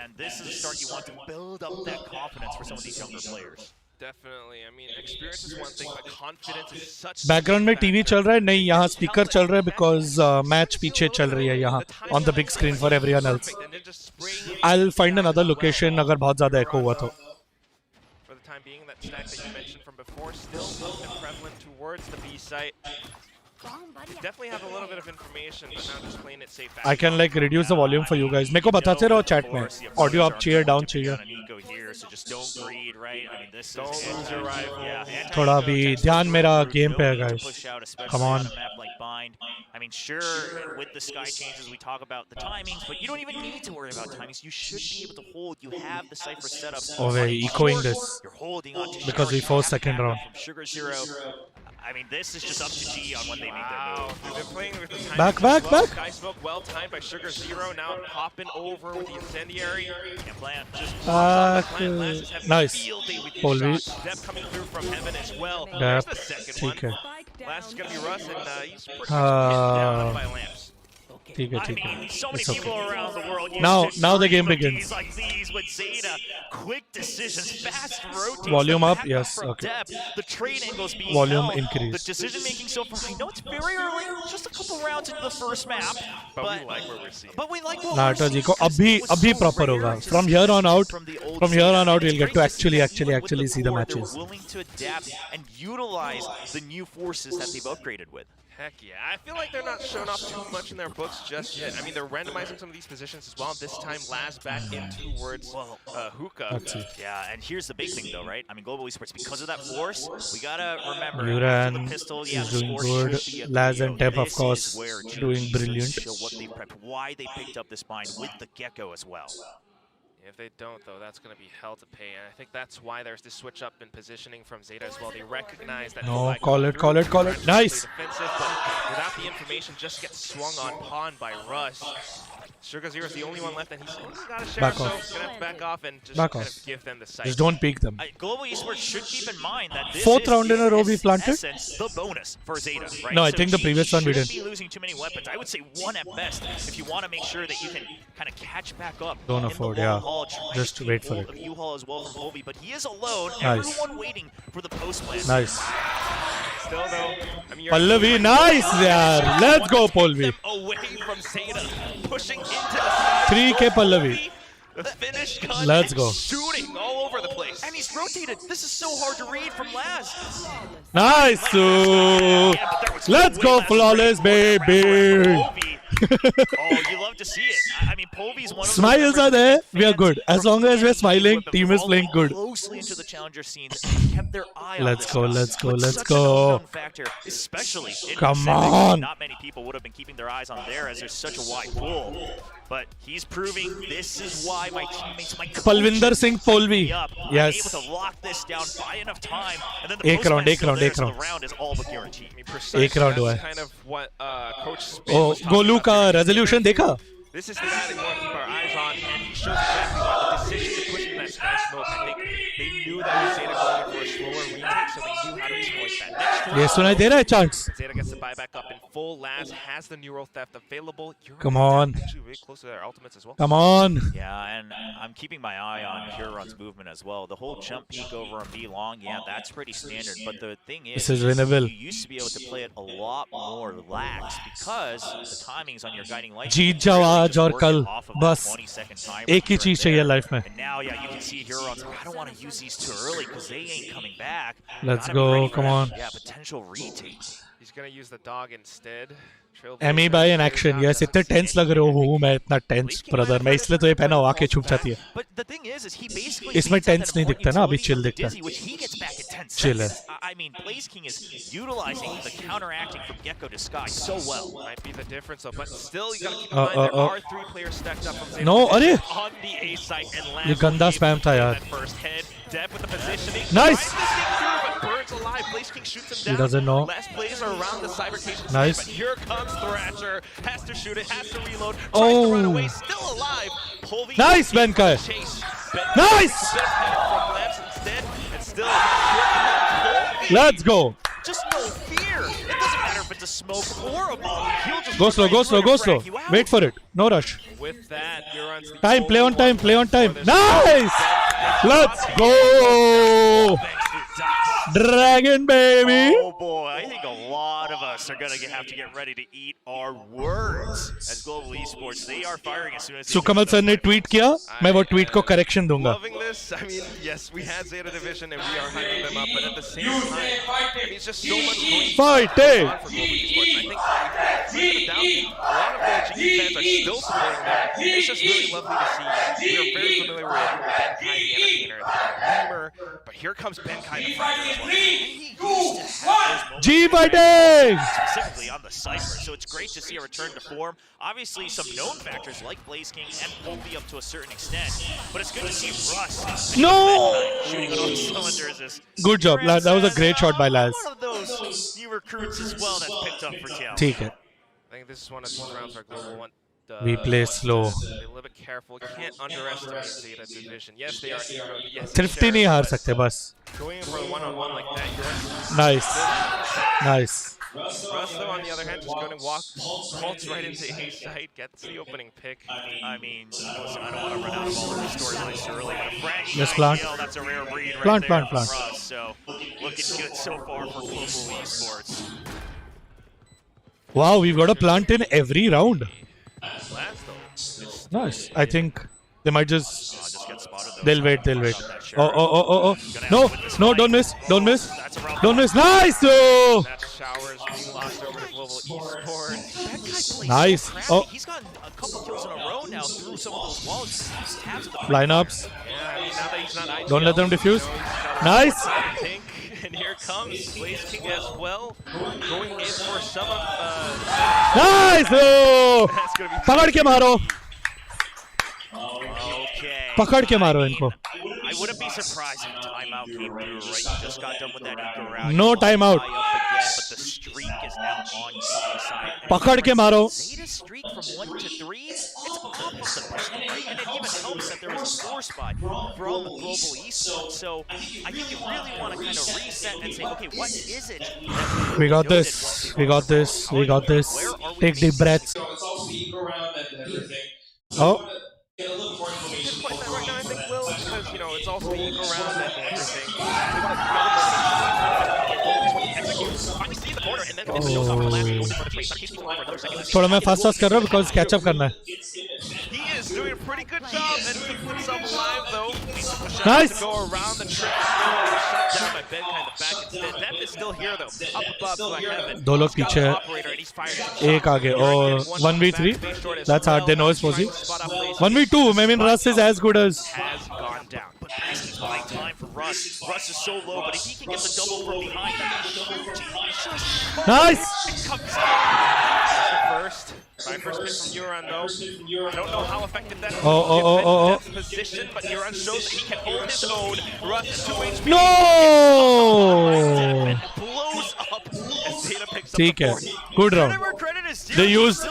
And this is a start you want to build up that confidence for some of these younger players. Definitely. I mean, experience is one thing, but confidence is such. Background में TV चल रहा है नहीं यहाँ speaker चल रहा है because match पीछे चल रही है यहाँ on the big screen for everyone else I will find another location अगर बहुत ज्यादा एको हुआ तो For the time being, that stack that you mentioned from before still prevalent towards the B site. Definitely have a little bit of information, but now just playing it safe. I can like reduce the volume for you guys. मेरे को बताते रहो chat में audio up चाहिए down चाहिए So just don't greed, right? I mean, this Don't is lose your rival. Yeah, थोड़ा अभी ध्यान मेरा गेम पे है guys. Come on. I mean, sure, with the sky changes, we talk about the timings, but you don't even need to worry about timings. You should be able to hold. You have the Cypher setup. Oh, we're echoing this You're holding on to because we forced second round. from Sugar Zero. I mean, this is just up to G on when they make their move. They're playing with the timing Back, as back, well. back. Sky Smoke well timed by Sugar Zero. Now popping over with the incendiary. Can't plan. Just Nice. Pole Shots. Dep coming through from heaven as well. Dep, There's the second ठीक है. one. Last is gonna be Russ and Esports हाँ. down by lamps. ठीक है I ठीक है. mean, so many It's people okay. around the world Now the game begins. like these with Zeta. Quick decisions, fast rotates. Volume the up, backup yes, from okay. Dep, the trade angles being Volume held, increase. The decision making so far. I know it's very early, just a couple rounds into the first map, But we like what we're seeing. But we like what नाटा we're जी seeing को because अभी it was अभी so proper rare होगा. to From see here on out, from the old from here on Zeta. out, we'll It's get to great to see actually with the see the core, matches. They're willing to adapt and utilize the new forces that they've upgraded with. Heck yeah. I feel like they're not showing off too much in their books just yet. I mean, they're randomizing some of these positions as well. This time, Laz back in towards Hookah. Let's see. Yeah, and here's the big thing though, right? I mean, Global Esports, because of that force, we gotta remember. Uran after the pistol, is the doing score good. should be a Laz video. and Dep, of This course, is where doing GG brilliant. show what they prepped, why they picked up this bind with the Gecko as well. If they don't, though, that's going to be hell to pay. And I think that's why there's this switch up in positioning from Zeta as well. They recognize that. No, call it. Nice. Defensive, but without the information, just gets swung on pawn by Russ. Sugar Zero's the only one left, and he's got to share. Back so off. he's going to back off and just Back kind off. of give them the sight. Just don't peek them. Global Esports should keep in mind that this Fourth is round in a row we planted? essence, the bonus for Zeta, right? No, I So think the GG previous one we shouldn't didn't. be losing too many weapons. I would say one at best if you want to make sure that you can kind of catch back up. Don't in afford, the long yeah. haul, try Just to wait keep for hold it. of U-Haul as well from Colby, but he is alone. Nice. Everyone waiting for the post plant. Nice. Still, though, I mean, Pallavi, nice yaar. Let's go, Pallavi. away from Zeta, pushing into the 3K Pallavi. The Finnish gun Let's go. shooting all over the place. And he's rotated. This is so hard to read from Laz. Nice. Let's go, flawless, baby. Oh, you love to see it. I mean, Povi's one of Smiles are there. We are good. As long as we're smiling, team is playing good. Closely into the challenger scene and kept their eye on Let's this go, guy. let's go, With let's such go. an unknown factor, especially in Come Pacific. on. Not many people would have been keeping their eyes on there as there's such a wide pool. But he's proving this is why my teammates, my coaches, Palvinder Singh Polvi. up. Yes. I'm able to lock this down by enough time, and then the Ek round, post-fight ek is still round, there, ek so round. the round is all but guaranteed. एक Precisely, round that's हुआ है. kind of what Coach Spin Oh, was talking Golu about का here. resolution देखा? This is the guy that we want to keep our eyes on, and he shows exactly why the decision to push in that Sky Smoke. I think they knew that was Zeta going for a slower retake, so they knew how to exploit that. Next ये सुनाई दे रहा है chance? Zeta gets the buyback up in full. Laz has the neural theft available. Come on. Actually, really close to their ultimates as well. Come on. Yeah, and I'm keeping my eye on Huron's movement as well. The whole jump peek over and B long, yeah, that's pretty standard. But the thing is, This is winnable. you used to be able to play it a lot more lax because the timings on your guiding light. जीत जाओ आज और कल बस एक ही चीज चाहिए life में. And now, yeah, you can see Huron's like, I don't want to use these too early because they ain't coming back. Let's Gotta be go, ready for come that, on. Yeah, potential retake. He's going to use the dog instead. Amy भाई in action. Yes, इतने tense लग रहे हो मैं इतना tense brother. मैं इसलिए तो ये पहना हुआ के छुप जाती है. इसमें tense नहीं दिखता ना, अभी chill दिखता है. Chill है. I mean, Blaze King is utilizing the counteracting from Gecko to Sky so well. Might be the difference, though, but still, you got to keep in mind there are 3 players stacked up from Zeta. No, अरे on the A site, and Laz ये गंदा spam था यार. first head. Dev with the positioning. Nice. Tries to sneak through, but Bird's alive. Blaze King shoots him down. He doesn't know. Last players are around the cyber cage. Nice. But here comes Thrasher. Has to shoot it. Has to reload. Tries Oh. to run away. Still alive. Polvi Nice, Benkai. chase. Nice. From Labs instead, and still here comes Polvi. Let's go. Just no fear. It doesn't matter if it's a smoke or a ball. He'll just Go run slow, right go through slow, and go frag slow. you out. Wait for it. No rush. With that, Euron's the Time, play on only time, one play on time. for this Nice. Let's go. Dragon baby. Oh boy, I think a lot of us are gonna have to get ready to eat our words as Global Esports. They are firing as soon as. Sukamal sir ने tweet किया, मैं वो tweet को correction दूंगा. Loving this. I mean, yes, we had Zeta Division and we are hyping them up, but at the same time, I mean, it's just so much going Fight, on for Global Esports. I think without a lot of the GE fans are still supporting them. It's just really lovely to see. We are very familiar with Benkai the Entertainer, the Gamer, but here comes Benkai the Fighter as well. And he used to have those G moments fighting. specifically on the Cypher, so it's great to see a return to form. Obviously, some known factors like Blaze King and Polvi up to a certain extent, but it's good to see Russ No. shooting on all cylinders. As Good job, lad. That was a great shot by Laz. one of those new recruits as well that's picked up for TL. ठीक है. I think this is one of those rounds where Global want We play slow. Be a little bit careful. Can't underestimate Zeta Division. Yes, they are. Yes, Thrifty नहीं हार सकते बस. Going in for a one-on-one like that, you're Nice. Nice. Russ, though, on the other hand, just going to waltz right into A site, gets the opening pick. I mean, listen, I don't want to run out of all of the storylines too early, but a frag Just plant. kill, that's a rare breed right Plant, there plant, from plant. Russ, so looking good so far for Global Esports. Wow, we've got a plant in every round. Last, though. Nice. I think they might just. Get spotted, though. They'll wait. They'll wait. Oh. No, no, don't miss. Don't miss. Don't miss. Nice. Oh. That showers being lost over to Global Esports. Nice. Oh. He's gotten a couple kills in a row now through some of those walls. Taps the Lineups. Yeah, I mean, now that he's not IGL, Don't let them defuse. Nice. Pink, and here comes Blaze King as well, going in for some of Nice. Oh. that's going to be पकड़ के मारो. Okay. पकड़ के मारो इनको. I wouldn't be surprised if timeout came through, right? You just got done with that eco round. No You lost timeout. high up again, but the streak is now on your side. पकड़ के मारो. Zeta's streak from 1 to 3, it's almost a pistol, right? And it even helps that there was a 4 spot from Global Esports. So I think you really want to kind of reset and say, okay, what is it? We got this. We got this. We got this. Take deep breaths. Oh. Get a little more information. Good point that right now, I think, Will, because, you know, it's also the eco round and everything. Finally see the corner, and then it's goes off the last, goes in for the chase. Keeps going for another second. थोड़ा मैं fast कर रहा हूँ because catch up करना है. He is doing a pretty good job at keeping himself alive, though. Nice. To go around the trip, shut down by Ben kind of back instead. Deb is still here, though. Up above, to heaven. दो लोग पीछे हैं, एक आगे और 1v3. That's hard. They know his position. 1v2. I mean, Russ is as good as. Has gone down, but he's buying time for Russ. Russ is so low, but if he can get the double from behind, that's huge. Nice. First. Viper's pick from Euron, though. I don't know how effective that is. Position, but Euron shows that he can hold his own. Russ is 2 HP. No. Blows up as Zeta picks up ठीक the है. board. Good round.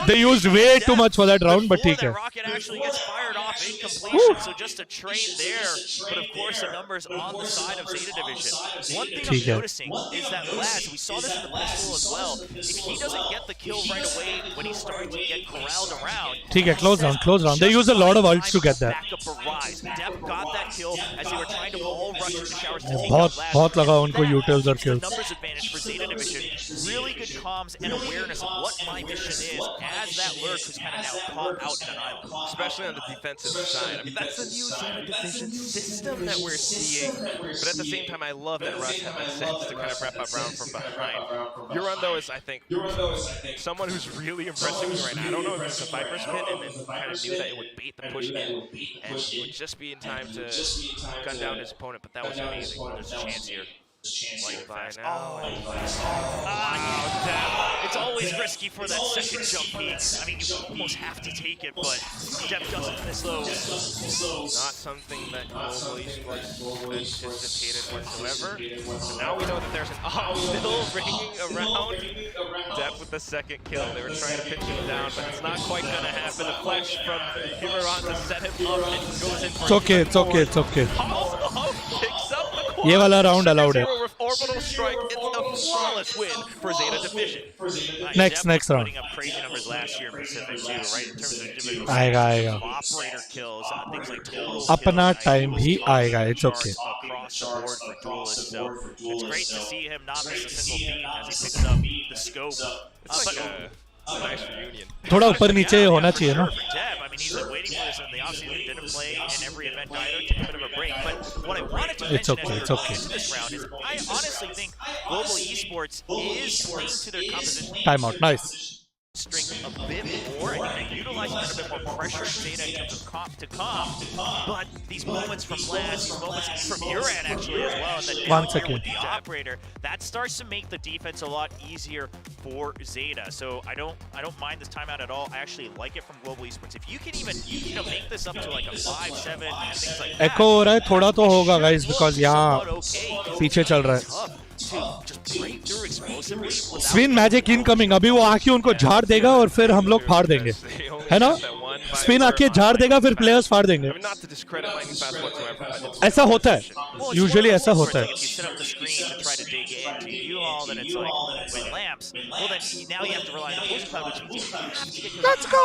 They used way too much for that round, but ठीक है. Rocket actually gets fired off in completion, so just a trade there. But of course, the numbers on the side of Zeta Division. One thing I'm noticing is that Laz, we saw this in the pistol as well. If he doesn't get the kill right away when he's starting to get corralled around. ठीक है. Close round. They use a lot of ults to get that. Deb got that kill as they were trying to all rush into showers to take बहुत लगा उनको utils और kills. Numbers advantage for Zeta Division. Really good comms and awareness of what my mission is as that lurk who's kind of now caught out in an island. Especially on the defensive side. I mean, that's the new Zeta Division system that we're seeing. But at the same time, I love that Russ had that sense to kind of wrap up round from behind. Euron, though, is, I think, someone who's really impressing me right now. I don't know if it's a Viper's pit and then kind of knew that it would bait the push in and would just be in time to gun down his opponent, but that was amazing. There's a chance here. Light by now. It's always risky for that second jump peak. I mean, you almost have to take it, but Deb doesn't miss those. Not something that Global Esports anticipated whatsoever. So now we know that there's an still ringing around. Deb with the second kill. They were trying to pitch him down, but it's not quite going to happen. A flash from Himeron to set him up and goes in for It's okay. picks up the quad. ये वाला round allowed है. With orbital strike, it's a flawless win for Zeta Division. Next round. Putting up crazy numbers last year in Pacific too, right? In terms of individual आएगा. operator kills, things like total अपना kills, time भी आएगा. It's okay. across the board for duelists. So it's great to see him not miss a single beat as he picks up the scope. It's like a nice reunion. थोड़ा ऊपर नीचे होना चाहिए ना. Deb, I mean, he's been waiting for this in the offseason. Didn't play in every event either. Took a bit of a break. But what I wanted to mention as It's okay. this round is I honestly think Global Esports is playing to their composition. Timeout. Nice. Strength a bit more. I think they utilize a bit more pressure in Zeta in terms of comp to comp. But these moments from Laz, these moments from Uran actually as well, and then down here with the operator, that starts to make the defense a lot easier for Zeta. So I don't mind this timeout at all. I actually like it from Global Esports. If you can even make this up to like a 5-7 and things like that. Echo हो रहा है थोड़ा तो होगा guys because यहाँ पीछे चल रहा है. Spin magic incoming. अभी वो आके उनको झाड़ देगा और फिर हम लोग फाड़ देंगे, है ना? स्पिन आके झाड़ देगा फिर प्लेयर्स फाड़ देंगे. ऐसा होता है, यूजुअली ऐसा होता है. Let's go.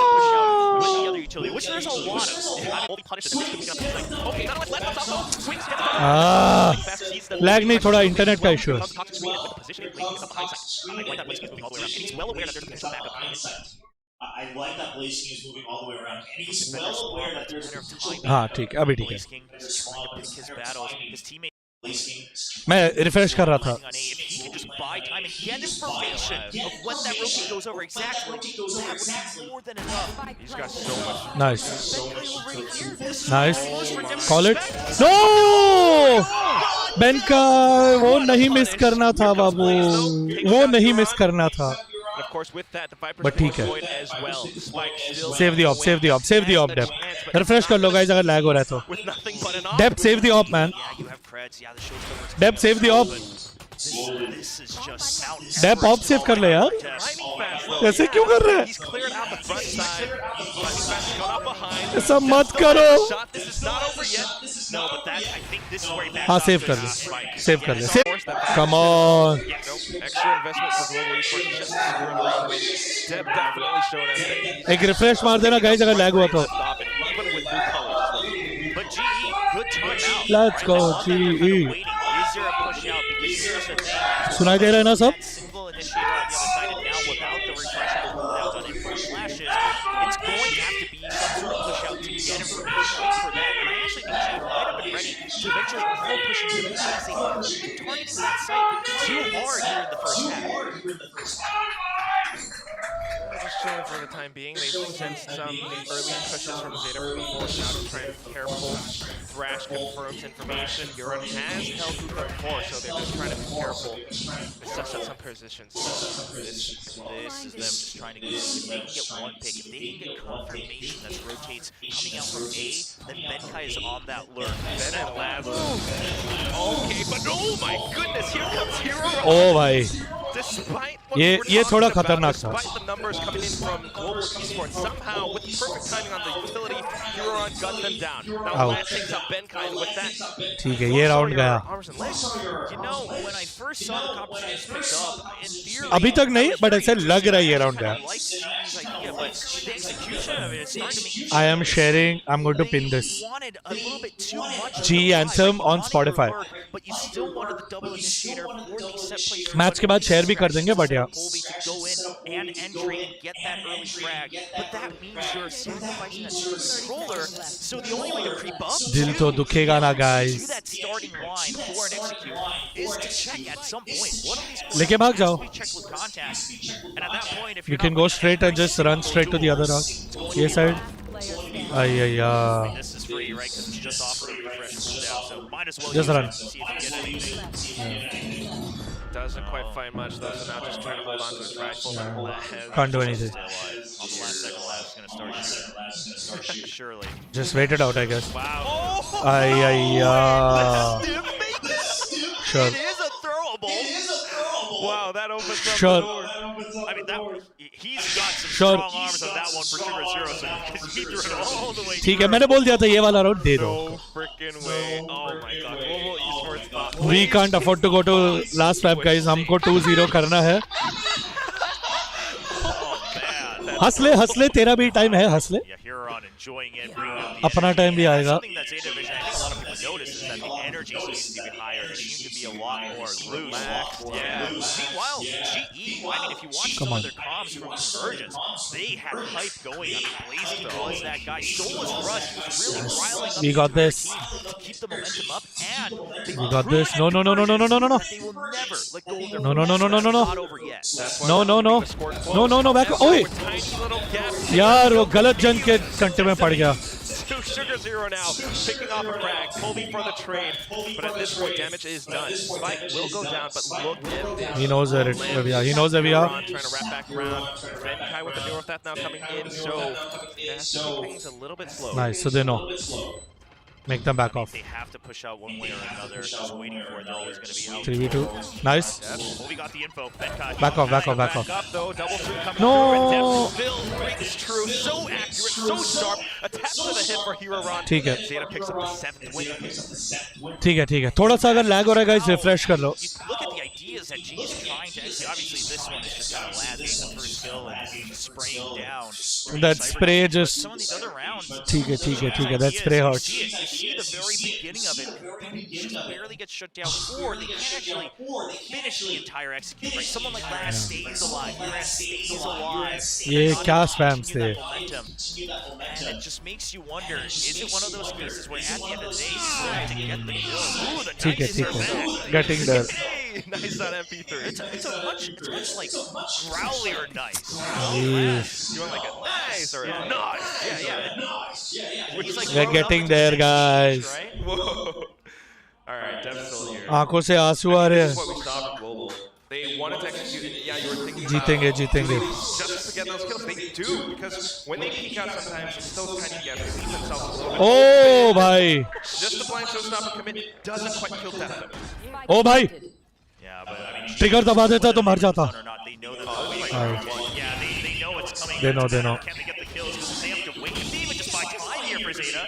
लैग नहीं, थोड़ा इंटरनेट का इशू है. I like that Blaze King is moving all the way around, and he's well aware that there's a time. हाँ ठीक है, अभी ठीक है. मैं रिफ्रेश कर रहा था. Nice. Call it. No! Ben का वो नहीं मिस करना था बाबू. वो नहीं मिस करना था. But ठीक है. Save the op, Deb. Refresh कर लो guys अगर lag हो रहा है तो. Deb, save the op, man. Deb, save the op. Deb, op save कर ले यार. ऐसे क्यों कर रहा है? ऐसा मत करो. हाँ सेव कर ले. Come on. एक रिफ्रेश मार देना गाइस अगर लैग हुआ तो. Let's go GE. सुनाई दे रहा है ना सब? so for the time being. They've sent some early pushes from Zeta from before, now just trying to be careful. Thrash confirms information. Euron has held Hookah before, so they're just trying to be careful. They suss out some positions. This is them just trying to get, if they can get one pick, if they can get confirmation that rotates coming out from A, then Benkai is on that lurk. Ben and Laz. Okay, but oh my goodness, here comes Hero. Oh भाई Despite what ये we're talking थोड़ा about, खतरनाक था. despite the numbers coming in from Global Esports, somehow with perfect timing on the utility, Huron guns them down. Now Laz takes out Benkai, and with that, ठीक है ये round गया. You know, when I first saw the competition picked up, in theory, अभी तक नहीं but ऐसे लग रहा है ये राउंड गया. I like GE's idea, but the execution of it is starting to make I am sharing. I'm going to pin this. wanted a little bit too much. G Anthem on Spotify. But you still wanted the double initiator for the set place. Match के बाद share भी कर देंगे but यार. Colby to go in and entry and get that early frag, but that means you're sacrificing that controller. So the only way to creep up दिल तो दुखेगा ना to guys. that starting line for an execute is to check at some point. One of these लेके भाग जाओ. check with contact, and at that point, if You can go straight and just run straight to the other rock. ये side. Ayya. this is free, right? Because it's just offered a refresh cooldown, so might as well Just use run. it, see if you get anything. doesn't quite find much though, so now just trying to hold on to his rifle. Can't do anything. On the last second, Lab's going to start shooting. Surely. Just wait it out I guess. Wow. Ayya. Sure. It is a throwable. Wow, that opens up Sure. the door. I mean, he's got some Sure. strong arms on that one for Sugar Zero, so he threw it all the way. ठीक है मैंने बोल दिया था ये वाला round दे दो. No freaking way. Oh my god. Global Esports. We can't afford to go to last lap guys. हमको 2-0 करना है. हंस ले तेरा भी टाइम है हंस ले. अपना टाइम भी आएगा. Something that Zeta Vision, I think a lot of people notice is that the energy seems to be higher. They seem to be a lot more loose. Yeah. Meanwhile, GE, I mean, if you watch some of their comms from Convergence, they had hype going. I mean, Blazing was that guy. So was Rush. He was really riling up We got the this. team to keep the momentum up, and they We got this. No. that they will never let go of their momentum. No. Not over yet. No. Back. ओए यार वो गलत जन के कंटे में पड़ गया. Sugar Zero now picking off a frag. Colby for the trade, but at this point damage is done. Spike will go down, but look at this. He knows where we are. He knows where we are. Trying to wrap back around. Benkai with the neural theft now coming in, so things a little bit slow. Nice. So they know. Make them back off. They have to push out one way or another. Just waiting for it. They're always going to be out. 3v2. Nice. Colby got the info. Benkai. Back off. Back up though. Double two coming No. through, and still rings true. So accurate, so sharp. A tap to the hit for Hero Ron. ठीक है. Zeta picks up the 7th win. ठीक है. थोड़ा सा अगर lag हो रहा है guys रिफ्रेश कर लो. Look at the ideas that G is trying to execute. Obviously, this one is just kind of Laz getting the first kill and spraying down. That spray just. Some of these other rounds. ठीक है. That spray hurts. You see the very beginning of it. You just barely get shut down, or they can't actually finish the entire execute. Right? Someone like Laz stays alive. Laz stays alive. ये क्या spams थे? And it just makes you wonder, is it one of those cases where at the end of the day, you still have to get the kill? Ooh, the ठीक nice है. Getting there. Hey, nice on MP3. It's much like growly or nice. Yes. You want like a nice or a nice? Yeah. Which is like We're getting there guys. Right? Whoa. All right, Dev's still here. आंखों से आंसू आ रहे This is हैं. what we saw from Global. They wanted to execute. Yeah, you were thinking जीतेंगे. just to get those kills. They do, because when they peek out sometimes, it's those tiny gaps. They leave themselves a little bit. ओ भाई. Just the blind showstopper commit doesn't quite kill that. ओ भाई. Yeah, but I mean, trigger दबा देता तो मर जाता. they know that. Right. They know it's coming. They know. Can they get the kills? Because they have to wait. If they even just buy time here for Zeta.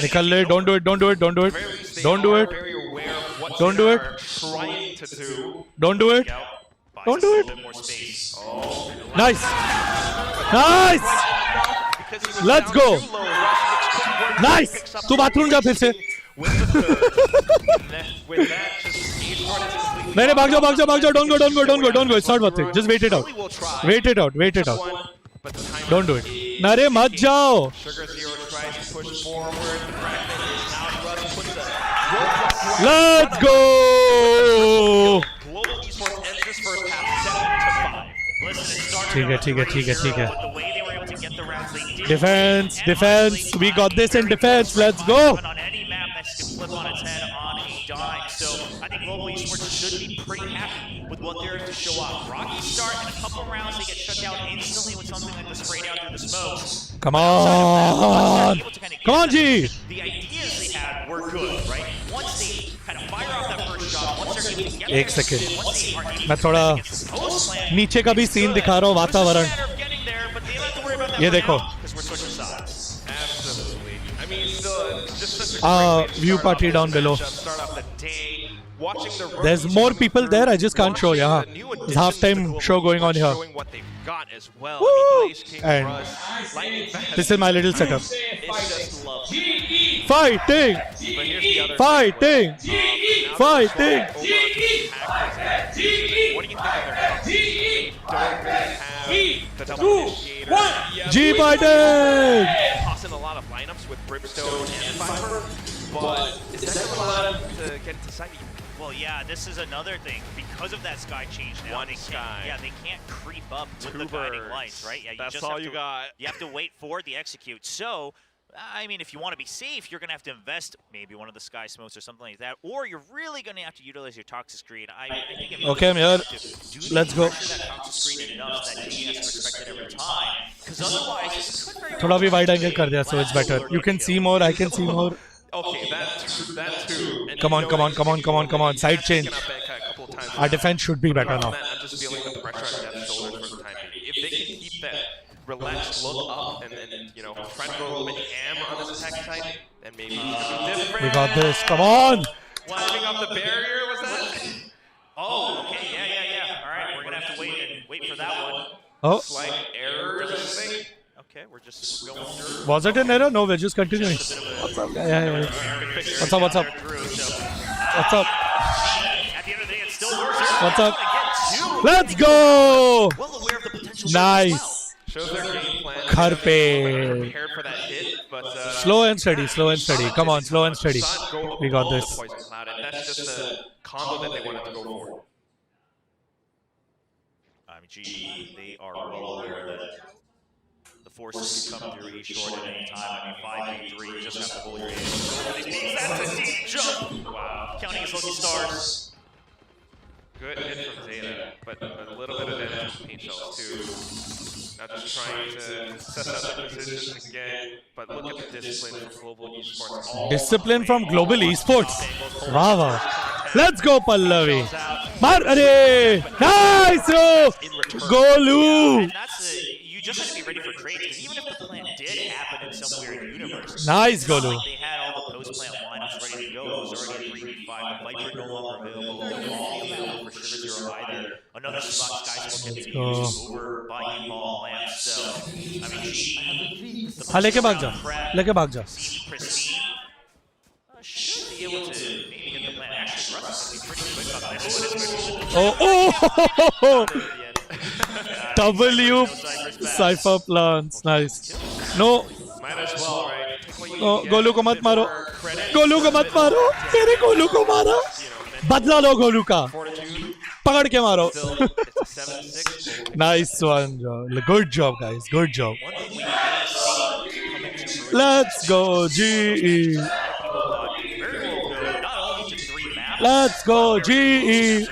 निकल ले. Don't do it. Don't do it. Don't do it. Don't do it. Very aware of what Don't they do are it. trying to do. Don't do it. Don't do it. Nice. Let's go. Nice. तू bathroom जा फिर से. नहीं भाग जाओ. Don't go. It's not worth it. Just wait it out. Wait it out. Don't do it. अरे मत जाओ. Sugar Zero tries to push forward. The fragment is out. Rush puts a roadblock. Let's go. Global Esports ends this first half 7-5. Listen, ठीक है. Defense. We got this in defense. Let's go. On any map that can flip on its head on a dime. So I think Global Esports should be pretty happy with what they're to show off. Rocky start in a couple rounds, they get shut down instantly with something like the spray down through the smokes. Come on. Come on, G. The ideas they had were good, right? Once they kind of fire off that first shot, once they're able to get एक second मैं थोड़ा नीचे का भी scene दिखा रहा हूँ वातावरण ये देखो view party down below. There's more people there. I just can't show. Yeah, there's halftime show going on here. Woo! And this is my little setup. Fighting. Fighting. Fighting. G Biden. Tossing a lot of lineups with Brimstone and Viper, but is that going to allow them to get into side? Well, yeah, this is another thing. Because of that sky change now, they can't creep up with the guiding lights, right? Yeah, That's all you got. You have to wait for the execute. So, I mean, if you want to be safe, you're going to have to invest maybe one of the sky smokes or something like that, or you're really going to have to utilize your toxic screen. I think okay, I'm here. Let's go. थोड़ा भी wide angle कर दिया, so it's better. You can see more, I can see more. Okay, that too. Come on. Side change. Our defense should be better now. I'm just feeling the pressure on Death's shoulders for the time being. If they can keep that relaxed look up and try to go a little bit ham on this attack side, then maybe different. We got this. Come on. Climbing up the barrier, was that? Oh, okay, yeah. All right, we're gonna have to wait for that one. Oh. Slight error, this thing. Okay, we're just going through. Was it an error? No, we're just continuing. What's up? Yeah. What's up? What's up? At the end of the day, it still works. What's up? Let's go. Well aware of the potential. Nice. Shows their game plan. Karpe. Prepared for that hit, but slow and steady. Come on, slow and steady. We got this. Poison Cloud, and that's just a combo that they wanted to go for. I mean, GE, they are well aware that the forces can come through E-Short at any time. I mean, 5v3, you just have to hold your aim. That's a deep jump! Wow, counting his lucky stars. Good hit from Zeta, but a little bit of damage from Paint Shells too. Now just trying to set up the positions again, but look at the discipline from Global Esports. Discipline from Global Esports. Wow. Let's go, Pallavi. Mar Are! Nice! Golu! And you just have to be ready for trades, because even if the plan did happen in some weird universe, nice, Golu. They had all the post-plant lineups ready to go. It was already a 3v5. The Viper no longer available. No Molly available for Shiver Zero either. Another slot Sky Smoke gets used over by E-Ball Lance. So, I mean, हाँ लेके भाग जा. Pristine. Should be able to maybe get the plan. Actually, Russ is going to be pretty quick on this one. W Cypher plants. Nice. No. Might as well, right? No, Golu को मत मारो. मेरे गोलू को मारा. बदला लो गोलू का. पकड़ के मारो. Nice one, Joe. Good job, guys. Good job. Let's go, GE. Let's go, GE.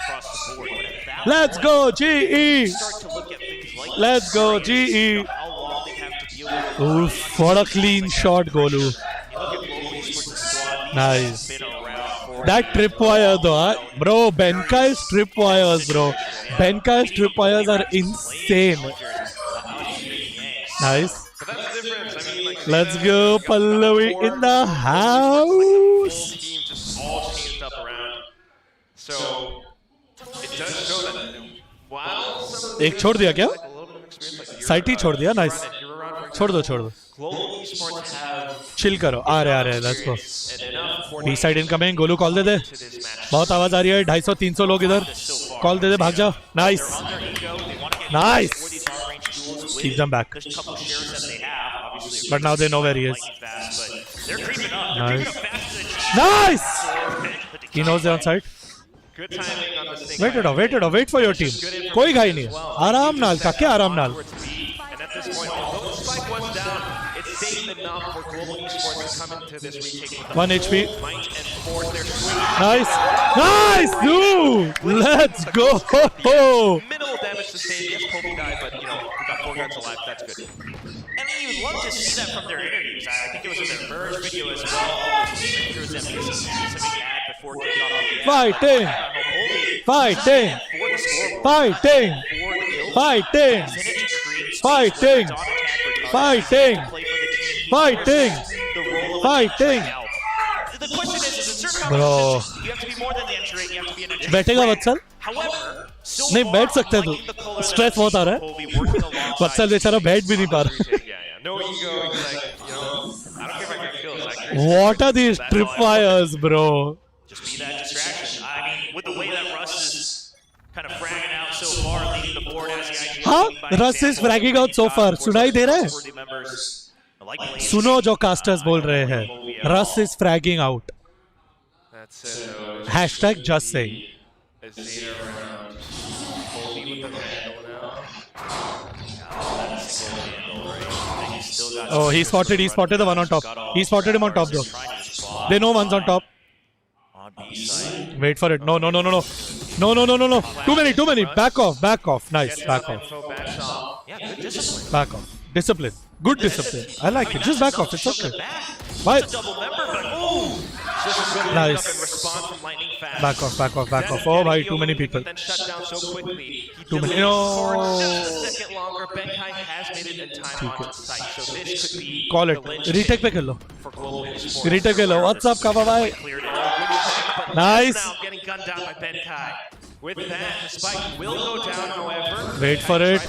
Let's go, GE. Let's go, GE. Oof, what a clean shot, Golu. Nice. That tripwire though, bro, Benkai's tripwires, bro. Benkai's tripwires are insane. Nice. Let's go, Pallavi in the house. All changed up around. So it does show that while some एक छोड़ दिया क्या? Site ही छोड़ दिया. Nice. छोड़ दो. Chill करो. आ रहे. Let's go. B side incoming. Golu call दे दे. बहुत आवाज आ रही है. 250-300 लोग इधर. कॉल दे दे. भाग जाओ. Nice. Keep them back. But now they know where he is. Nice. He knows they're on site. Good timing on the Sinha. Wait for your team. कोई घाई नहीं है. आराम नाल का क्या आराम नाल. And at this point, although the spike was down, it's safe enough for Global Esports to come into this retake with 1 HP. might and force their swing. Nice, dude. Let's go. Minimal damage sustained. Yes, Kobe died, but we got 4 guns alive. That's good. And you would love to see that from their interviews. I think it was in their Merge video as well. All those streamers that VCT specifically had before kickoff. Fighting. The question is a certain Bro. positions, you have to be more than the entry rate, you have to be an entry बैठेगा वत्सल? However, so नहीं far, बैठ सकते तू. Stress बहुत आ रहा है. वत्सल बेचारा बैठ भी नहीं पा रहा. No ego. He's like, I don't care if I get kills. What are these tripwires, bro? Just be that distraction. I mean, with the way that Russ is kind of fragging out so far, leading the board as the IG. हाँ, Russ is fragging out so far. सुनाई दे रहा है? सुनो जो casters बोल रहे हैं. Russ is fragging out. That's it. Hashtag just saying. Is Zeta around? Kobe with the vandal now. Oh, he spotted the one on top. He spotted him on top though. They know one's on top. Wait for it. No. Too many. Back off. Nice. Back off. Discipline. Good discipline. I like it. Just back off. It's okay. Bye. Nice. Back off. Oh, bhai, too many people. Too many. No. Call it. Retake पे खेलो. What's up, Kava bhai? Nice. Getting gunned down by Benkai. With that, the spike will go down, however. Wait for it.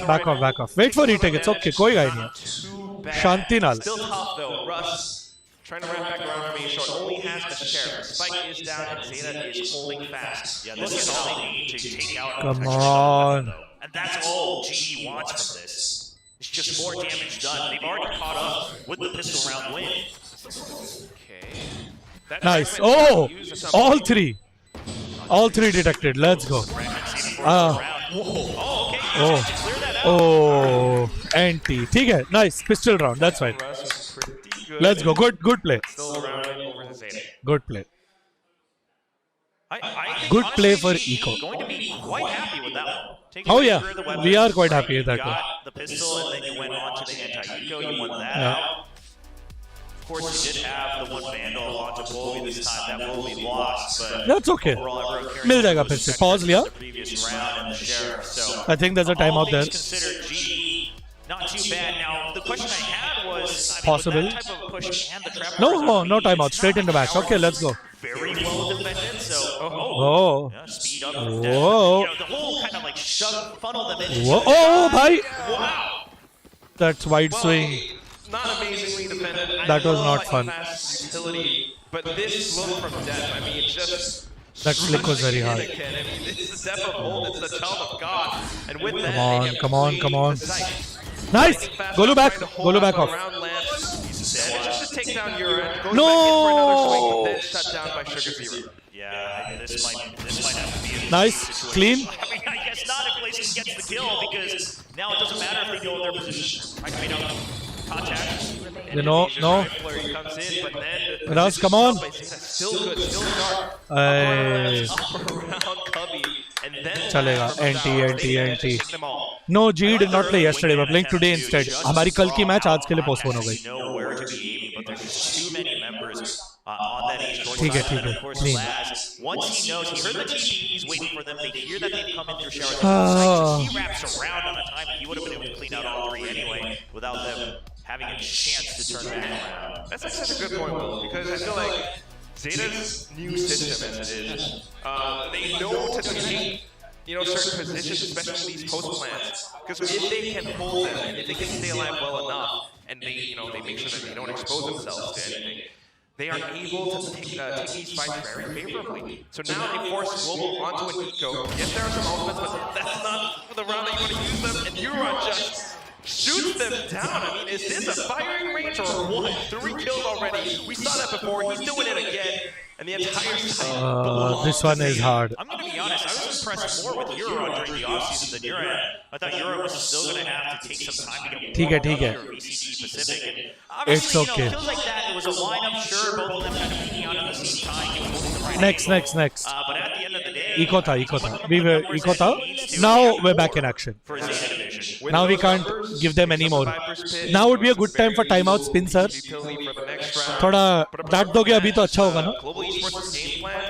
Back off. Wait for retake. It's okay. कोई गाय नहीं. Shanti नाल. Still tough though. Russ trying to wrap back around for me short. Only has the sheriff. Spike is down and Zeta is holding fast. Yeah, this is all they need to take out. Come on. And that's all GE wants from this. It's just more damage done. They've already caught up with the pistol round win. Okay. Nice. Oh, all three detected. Let's go. Oh, anti. ठीक है. Nice pistol round. That's fine. Let's go. Good play. Good play. Good play for Eco. Going to be quite happy with that one. Oh yeah, we are quite happy with that one. Got the pistol and then you went on to the anti-eco. You won that out. Of course, you did have the one vandal onto Bobby this time. That will be lost, but that's okay. मिल जाएगा फिर से. Pause लिया. I think there's a timeout there. Considered GE not too bad. Now the question I had was possible. That type of push and the trap. No timeout. Straight in the match. Okay, let's go. Very well defended. So speed up. Whoa. The whole kind of like shove funnel them in. Whoa. Oh, bhai. Wow. That's wide swing. Not amazingly defended. That was not fun. Utility, but this look from Death, I mean, just that flick was very hard. I mean, it's the Death of Old, it's the child of God, and with that, come on. Nice. Golu back off. Just to take down Urine. No. Back in for another swing, but then shut down by Sugar Zero. Yeah, this might have to be a nice, clean. I mean, I guess not if Blazing gets the kill because now it doesn't matter if they go in their position. I mean, contact. No. Ras, come on. Still good, still sharp. Around Cubby, and then चलेगा. Anti. No, G did not play yesterday. We're playing today instead. हमारी कल की match आज के लिए postpone हो गई. Too many members on that Esports ठीक है. Clean. Once he knows, he heard the TP, he's waiting for them. They hear that they've come in through shower. He wraps around on a time he would have been able to clean out all three anyway without them having a chance to turn back around. That's such a good point, Will, because I feel like Zeta's new system as it is, they know to take certain positions, especially these post plants, because if they can hold them and if they can stay alive well enough, and they make sure that they don't expose themselves to anything, they are able to take these fights very favorably. So now they force Global onto an eco. Yes, there are some ultimates, but that's not for the round that you want to use them, and Euron just shoots them down. I mean, is this a firing range or what? 3 kills already. We saw that before. He's doing it again. And the entire side. This one is hard. I'm going to be honest, I was impressed more with Euro during the offseason than Euro. I thought Euro was still going to have to take some time to get ठीक है. VCT Pacific. And It's obviously, okay. it feels like that. It was a lineup, sure, both of them kind of peeking out at the same time. He was holding the right Next. but at the end of the day, Eco tha. We were eco tha. Now we're back in action. for Zeta division. Now we can't give them any more. Now would be a good time for timeout spin, sir. थोड़ा डांट दोगे अभी तो अच्छा होगा ना? Global Esports' game plan,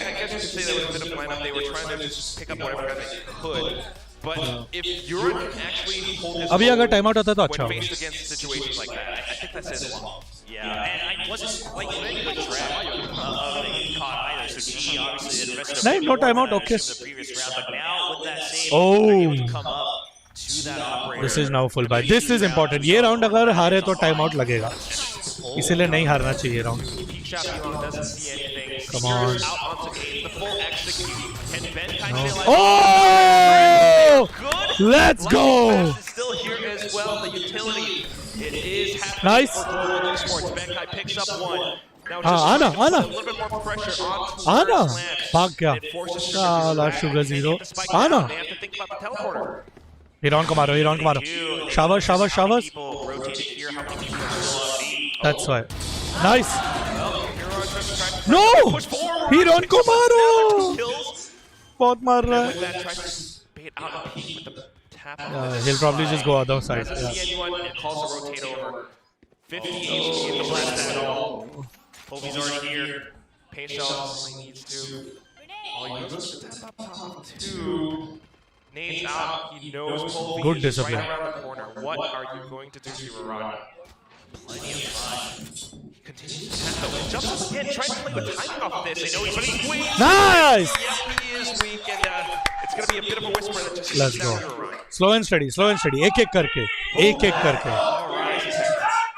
I guess you could say that was a bit of plan up. They were trying to just pick up whatever they could. But if Euro can actually hold his अभी अगर timeout आता तो when अच्छा faced होगा. against situations like that, I think that says a lot. Yeah, and I wasn't quite ready to drag the caught either. So G obviously invested नहीं, no timeout, okay. in the previous round, but now with that save, Oh. they're able to come up to that operator. This is now full buy. This is important. ये round अगर हारे तो timeout लगेगा. इसीलिए नहीं हारना चाहिए round. Peak shot Elon doesn't see anything. Come on. Secures out onto eight, the full execute. Can Ben kind No. of feel like Oh! good? Let's go! Flash is still here as well. The utility. It is happening Nice. for Global Esports. Benkai picks up one. Now हाँ, just आना. a little bit more pressure onto आना. Slash. भाग गया. It forces Sugar Ah, Zero last back. Sugar They Zero. get the spike आना. down. They have to think about the teleporter. Hiron को मारो. Showers. People rotated here, how many people are still on B? That's why. Nice. No! Hiron को मारो. बहुत मार रहा With है. that, tries to bait out a peek with the tap. He'll probably just go other side. Doesn't see Yeah. anyone and calls a rotate over. 50 HP in the blast battle. Kobe's already here. Paint shells only needs to. Oh, he goes for the tap up top two. Nade's out. He knows Kobe Good is discipline. right around the corner. What are you going to do, Shivaran? Plenty of time. He continues to tap though. Jumps up again, tries to play with timing off this. They know he's running weak. Nice! Yep, he is weak, and it's going to be a bit of a whisper that just Let's sits go. down Shivaran. Slow and steady. एक करके.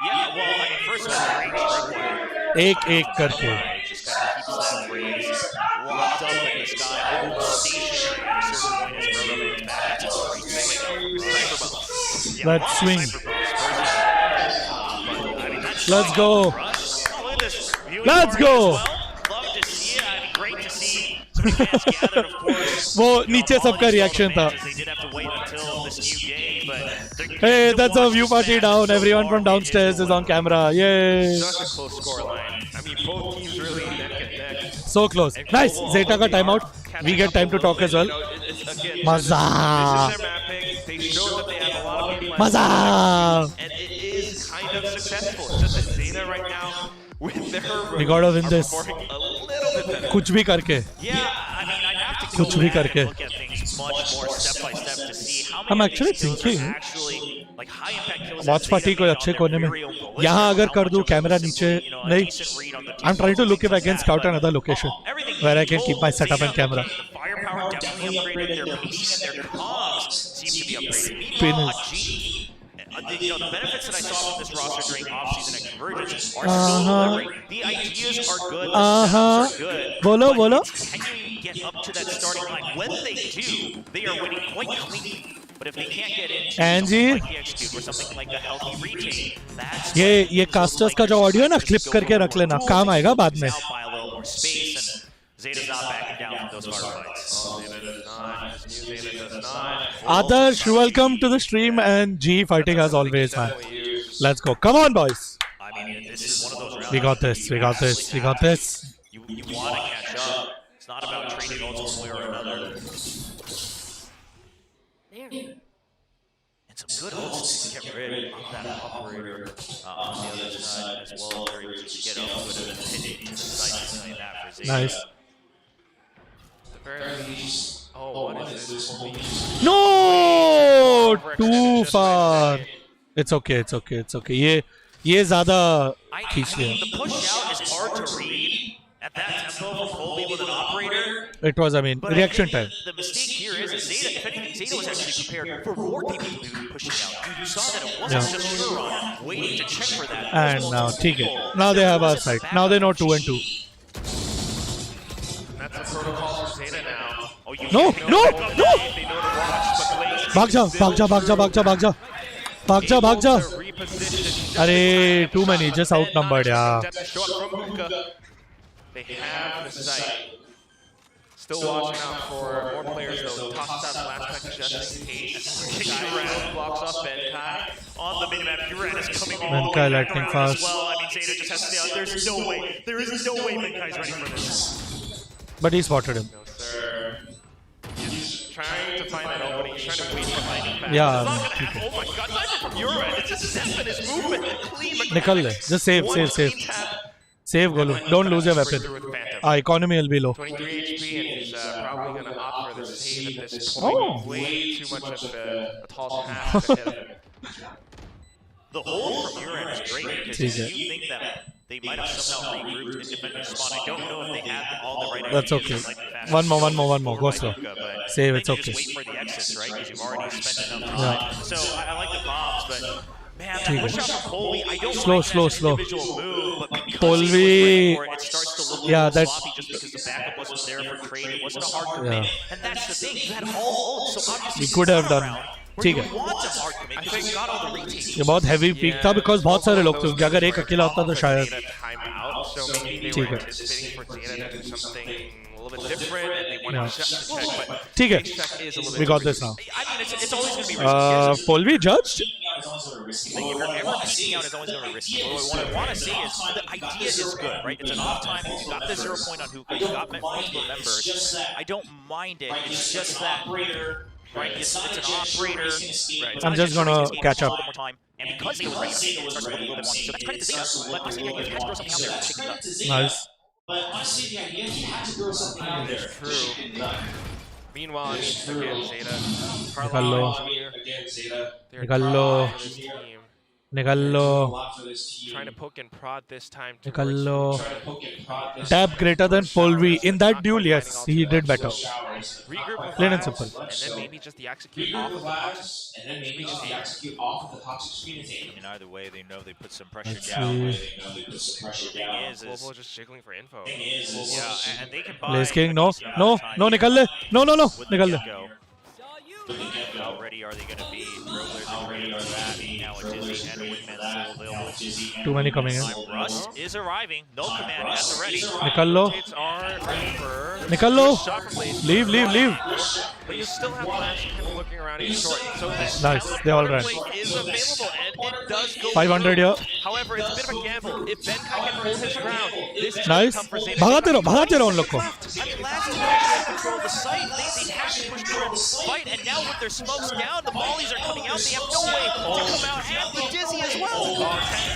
Yeah, well, I mean, first of all, range required. एक करके. Just kind of keeps that raise locked up in the sky, hold stationary at a certain point as Roto lands back. That's a great swing. Yeah, Let's swing. Let's Let's go. Look at this. Viewing Let's party go. as well. Love to see it. I mean, great to see. So many fans gathered, of course. वो You know, नीचे all सबका these reaction था. fans, they did have to wait until this new game, but they're Hey, getting to that's a watch view this party match down. so Everyone far. from downstairs is on camera. Yay! Such a close scoreline. I mean, both teams really neck and neck. So close. Nice. Zeta का timeout. We get time to talk as well. Maza. This is their mapping. They showed that they have a lot of people. Maza. And it is kind of successful. It's just that Zeta right now, with their We gotta win are this. performing a little bit better. कुछ भी करके. Yeah, I mean, I'd have to go कुछ भी back and करके. look at things much more step by step to see how many I'm of these actually kills are thinking. actually like high impact kills. Watch party को अच्छे कोने में. यहाँ अगर कर दूँ कैमरा नीचे नहीं. I'm trying to look if I can scout another location where I can keep my setup and camera. Firepower definitely upgraded. Their pacing and their comms seem to be upgraded. Spin Meanwhile, is- G, the benefits that I saw from this roster during offseason and Convergence are still delivering. The ideas are good, the setups are good. बोलो बोलो. Can you get up to that starting line? When they do, they are winning quite clean. But if they can't get into Angie. something like the execute or something like the healthy retain, that's ये casters का जो audio है ना clip करके रख लेना. काम आएगा बाद में. out by a little more space, and Zeta's not backing down from those firefights. Zeta does not. This new Zeta does not. Adarsh, welcome to the stream, and G fighting as always, man. Let's go. Come on, boys. I mean, this is one of those rounds. We got this. We got this. We got this. You want to catch up. It's not about trading ults one way or another. And some good ults to get rid of that operator on the other side as well. They're able to get up with it and hit to the side behind that for Zeta. Nice. At the very least. Oh, what is this? No, too far. It's okay. It's okay. It's okay. ये ज़्यादा खींच लिया. The push out is hard to read at that tempo for Colby with an operator. It was, I mean, But reaction I think time. the mistake here is that Zeta, if anything, Zeta was actually prepared for more people to be pushing out. You saw that it wasn't Yeah. just Huron waiting to check for that. And now, ठीक है. Now they have our side. Now they know 2 and 2. That's the protocol for Zeta now. Oh, you No, can't no, know no. they know to watch, but Blaze भाग जा, भाग जा, भाग जा, भाग जा, भाग जा. भाग जा, भाग जा. अरे, too many. Just outnumbered, yeah. They have the site. Still watching out for more players though. Tosses out last pack just in case. Uran blocks off Benkai. On the minimap, Uran is coming all the Benkai way back lightning around fast. as well. I mean, Zeta just has to stay out. There's no way. There is no way Benkai's ready for this. But he spotted him. No, sir. He's trying to find that opening. He's trying to wait for lightning fast. Yeah. It's not gonna happen. Oh my god, not even from Uran. It's a step in his movement. Clean Nikal le. Just save. Save, Golu. Don't lose your weapon. Economy will be low. 23 HP, and he's probably going to opt for the save at this point. Way too much of a tall pass ahead of him. The hold from Uran is great because you think that they might have somehow regrouped and defended the spawn. I don't know if they have all the right That's ideas. okay. Like One more. Go slow. Save, it's okay. Just wait for the exits, right? Because you've already spent enough time. So I like the bombs, but man, that push out from Polvi, I don't Slow. individual move, but because he was ready for it starts to look a little sloppy just because the backup wasn't there for trade. It wasn't a hard commit. And that's the thing. You had all ults, so obviously He could have done. ठीक है ये बहुत heavy peak था because बहुत सारे लोग थे उसके अगर एक अकेला होता तो शायद ठीक है ठीक है we got this now Polvi judged If you're ever peeking out, it's always going to be risky. What I want to see is the idea is good, right? It's an off time. You got the 0 point on hookah. You got multiple members. I don't mind it. It's just that, right? It's an operator. Right. I'm just gonna catch up. And because he was ready, it starts to look a little bit more. So that's credit to Zeta. But honestly, you had to throw something out there to shake things up. nice But honestly, the idea is you had to throw something out there. True. Meanwhile, I mean, again, Zeta. Nikallo. Again, Zeta. Nikallo. Nikallo. Trying to poke and prod this time. Nikallo. Tap greater than Polvi. In that duel, yes, he did better. Plain and simple. And then maybe just the execute off of the toxic. And then maybe just the execute off of the toxic screen attack. In either way, they know they put some pressure Let's down. see. Thing is Global just jiggling for info. Yeah, and they can buy. Blaze King, no, Nikal le. No, Nikal le. Already are they going to be Trailblazers for that? Now a Dizzy and a Wingman still available. Too many coming in. Russ is arriving. No command at the ready. Nikallo. Nikallo. Leave. But you still have Flash kind of looking around in short. So this Nice, they all ran. is available and it does go 500 here. However, it's a bit of a gamble. If Benkai can hold his ground, this is Nice. tough for Zeta. भगाते रहो उन लोग को. I mean, last time they controlled the site, they had to push through and fight, and now with their smokes down, the volleys are coming out, they have no way to come out and be Dizzy as well.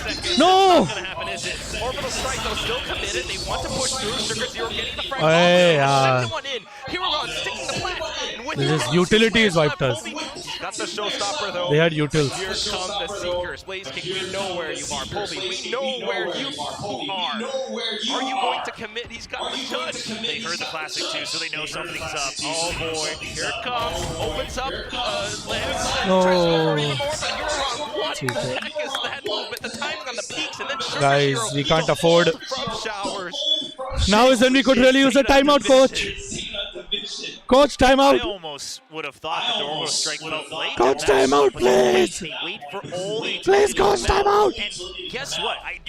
10 seconds. No! What's going to happen is it? Orbital Strike, though, still committed. They want to push through. Sugar Zero getting the frag. Second one in. Hero sticking the flag. And with This is utility is wiped us. He's got the showstopper, though. They had utils. Here come the Seekers. Blaze King, we know where you are. Polvi, we know where you are. Are you going to commit? He's got the judge. They heard the classic too, so they know something's up. Oh boy, here it comes. Opens up, lands, No. tries to go for even more, but you're wrong. What the heck is that movement? The timing on the peaks, and then Guys, we can't afford. from showers. Now is when we could really use a timeout, coach. Coach, timeout. I almost would have thought that the Orbital Strike felt late. Coach, timeout, please. They wait for all the Please, coach, timeout. And guess what? I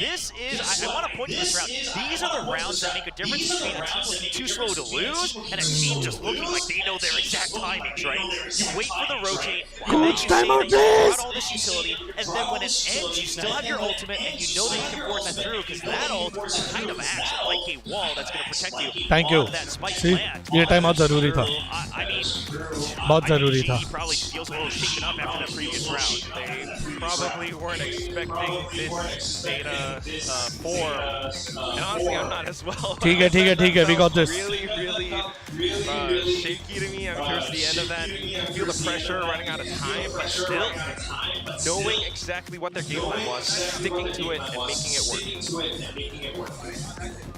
want to point to this round. These are the rounds that make a difference between a team looking too slow to lose and a team just looking like they know their exact timings, right? You wait for the rotate, and then you timeout, say that you please. got all this utility, and then when it ends, you still have your ultimate, and you know that you can force that through, because that ult kind of acts like a wall that's going to protect you. Thank you. on that spike See, land. ये time बहुत जरूरी था. I mean, बहुत जरूरी था. he probably feels a little shaken up after that previous round. They probably weren't expecting this Zeta form. And honestly, I'm not as well. ठीक है, we got this. Really shaky to me. I'm curious the end of that. You can feel the pressure running out of time, but still knowing exactly what their game plan was, sticking to it and making it work.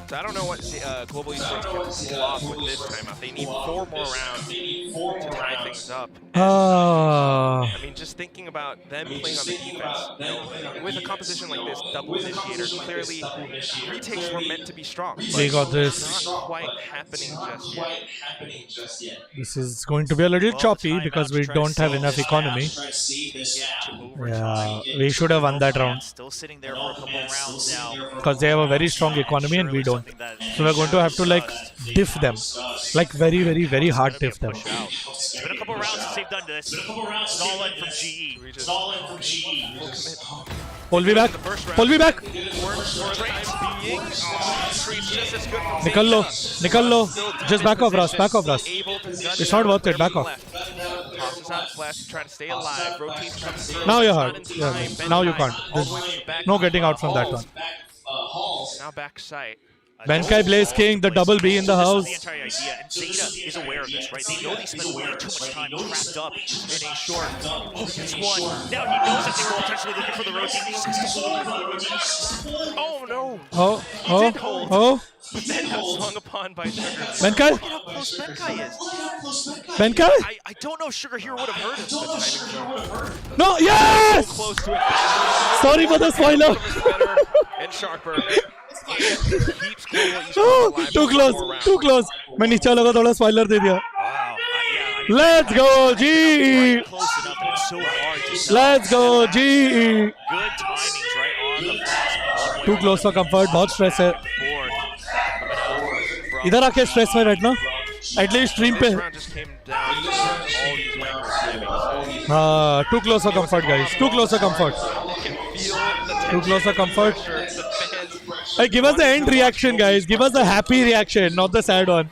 So I don't know what Global Esports can pull off with this timeout. They need 4 more rounds to tie things up. I mean, just thinking about them playing on the defense, you know, with a composition like this, double initiator, clearly retakes were meant to be strong. We got this. It's not quite happening just yet. This is going to be a little choppy because because we don't have enough economy. Yeah, we should have won that round. Still sitting there for a couple rounds now. Because they have a very strong economy and we don't. So we're going to have to like diff them. Like very, very, very hard diff them. It's been a couple rounds since they've done this. It's all in from GE. It's all in from GE. Pull me back. Pull me back. Nikal lo. Nikal lo. Just back off, Russ. Back off, Russ. It's not worth it. Back off. Try to stay alive. Now you're hard. Yeah, now you can't. There's no getting out from that one. Now back sight. Benkai Blaze King, the double B in the house. This is the entire idea, and Zeta is aware of this, right? They know they spend way too much time trapped up in a short. Oh, it's one. Now he knows that they were potentially looking for the rotate. He just has to hold. Oh no! Oh, oh, oh. But then got swung upon by Sugar. Benkai? Look at how close Benkai is. Benkai? I don't know if Sugar Hero would have heard him. No, yes! Close to it. Sorry for the spoiler. Better and sharper. Keeps Too close, too close. मैं नीचे लगा थोड़ा spoiler दे दिया. Let's go GE. Let's go GE. Too close for comfort. बहुत stress है. इधर आके stress में बैठना. At least stream पे. Too close for comfort, guys. Too close for comfort. Too close for comfort. Hey, give us the end reaction, guys. Give us the happy reaction, not the sad one.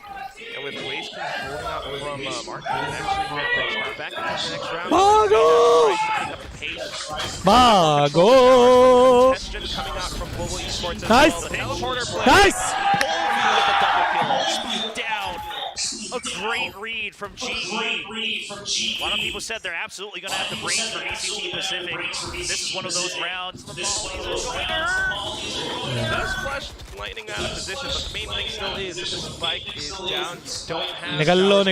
And with Waze holding out from Mark, actually back in the next round. Vago! Vago! Coming out from Global Esports. Nice! Nice! Down. A great read from GE. A lot of people said they're absolutely going to have the brains for VCT Pacific. This is one of those rounds. The volleys are going to hurt. Does flush lightning out of position, but the main thing still is that the spike is down. Don't have. Nigallo,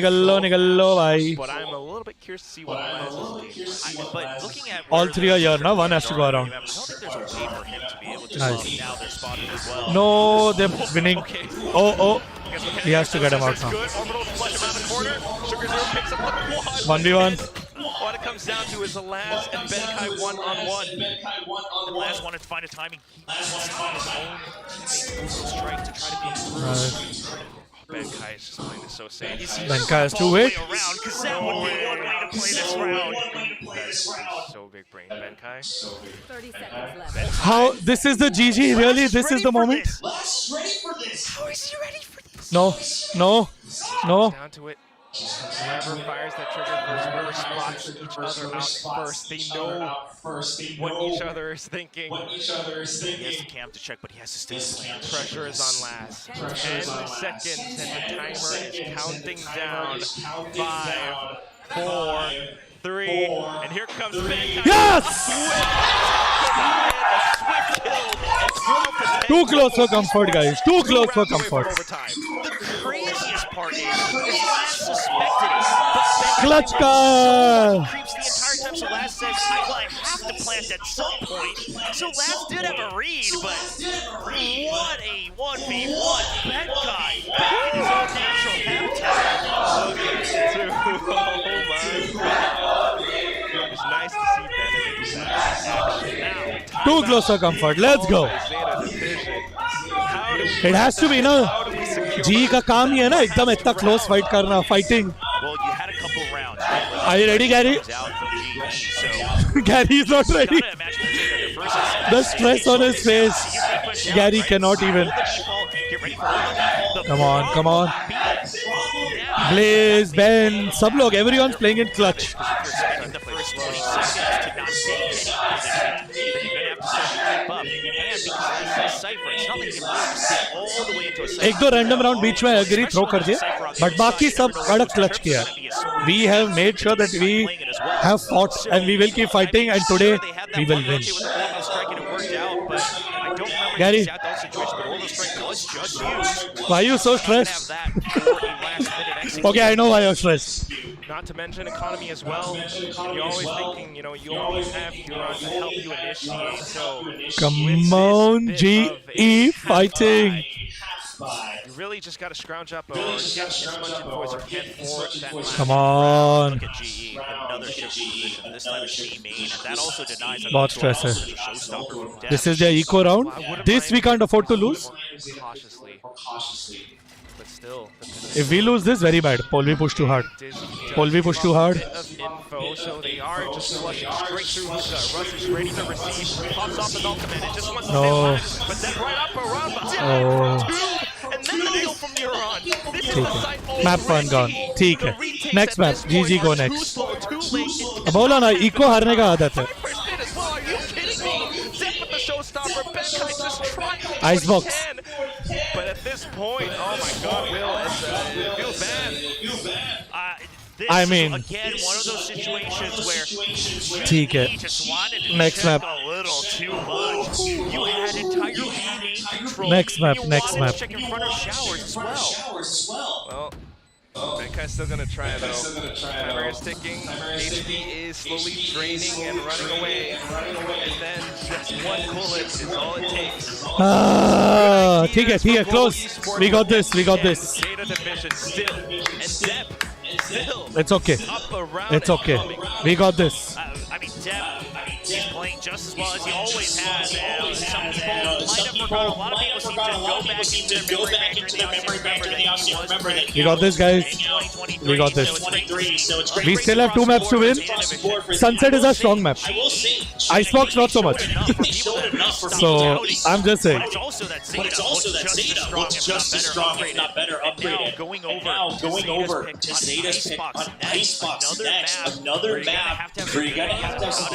bhai. But I'm a little bit curious to see what Laz is doing. But looking at all three are here now. One has to go around. I don't think there's a way for him to be able to Nice. now they're spotted as well. No, they're winning. Oh. He has to get him out now. 1v1. What it comes down to is a Laz and Benkai one-on-one. Laz wanted to find a timing. He his own strike to try to go through. Benkai is just playing this so safe. Benkai has to wait. Because that would be one way to play this round. That is so big brain, Benkai. 30 seconds left. How? This is the GG, really? This is the moment? How is he ready for this? No. Down to it. Whoever fires that trigger first, whoever spots each other out first, they know what each other is thinking. He has the cam to check, but he has to stay in plan. Pressure is on Laz. 10 seconds and the timer is counting down. 5, 4, 3, and here comes Benkai. Yes! Too close for comfort, guys. Too close for comfort. The craziest part is Laz suspected it, but Clutch car. creeps the entire time. So Laz says, I have to plant at some point. So Laz did have a read, but what a 1v1 Benkai back in his own natural habitat. It's nice to see Benedict action now. Too close for comfort. Let's go. It has to be, no? G का काम ही है ना एकदम इतना close fight करना, fighting. Well, you had a couple rounds. Are you ready, Gary? Gary is not ready. The stress on his face. Gary cannot even. Come on. Blaze, Ben, सब लोग, everyone's playing in clutch. एक दो random round बीच में agree throw कर दिए, but बाकी सब कड़क clutch किया. We have made sure that we have fought and we will keep fighting, and today we will win. Gary, why are you so stressed? Okay, I know why you're stressed. Not to mention economy as well. You're always thinking, you always have Huron to help you initiate. So come on, GE fighting. You really just got to scrounge up or get as much info as you can for that last Come on. Look at GE, another shift position. This time it's C main, and that also denies बहुत stress है. such a showstopper from Dev. This is their eco round. This we can't afford to lose. Cautiously. But still, If we lose this, very bad. Polvi push too hard. Polvi push too hard. info, so they are just flushing straight through Hookah. Russ is ready to receive. Pops off his ultimate. It just wants to stay alive. But then right up around behind two, and then the deal from Neuron. This is the side. Map fun gone. ठीक है. Next map. GG go next. बोला ना eco हारने का आदत है. Are you kidding me? Zep with the showstopper. Benkai just trying to do Icebox. what he can. But at this point, oh my God, Will, it feels bad. This I mean, is again one of those situations where ठीक है. GE just wanted to Next check map. a little too much. You had entire main control. Next map, You next wanted map. to check in front of showers as well. Well, Benkai's still gonna try though. Timer is ticking. HP is slowly draining and running away. And then just one bullet is all it takes. Ah, ठीक है. Close. We got this. We got this. Zeta division still, and Zep still. It's okay. Up around It's okay. We got this. I mean, Dev, he's playing just as well as he always has. Some people might have forgotten. A lot of people seem to go back into their memory bank and they also remember that We got this, guys. We got this. We still have 2 maps to win. Sunset is a strong map. Icebox not so much. So I'm just saying. But it's also that Zeta looks just as strong, if not better, upgraded. Going over to Zeta's pick on Icebox next. Another map where you're going to have to have some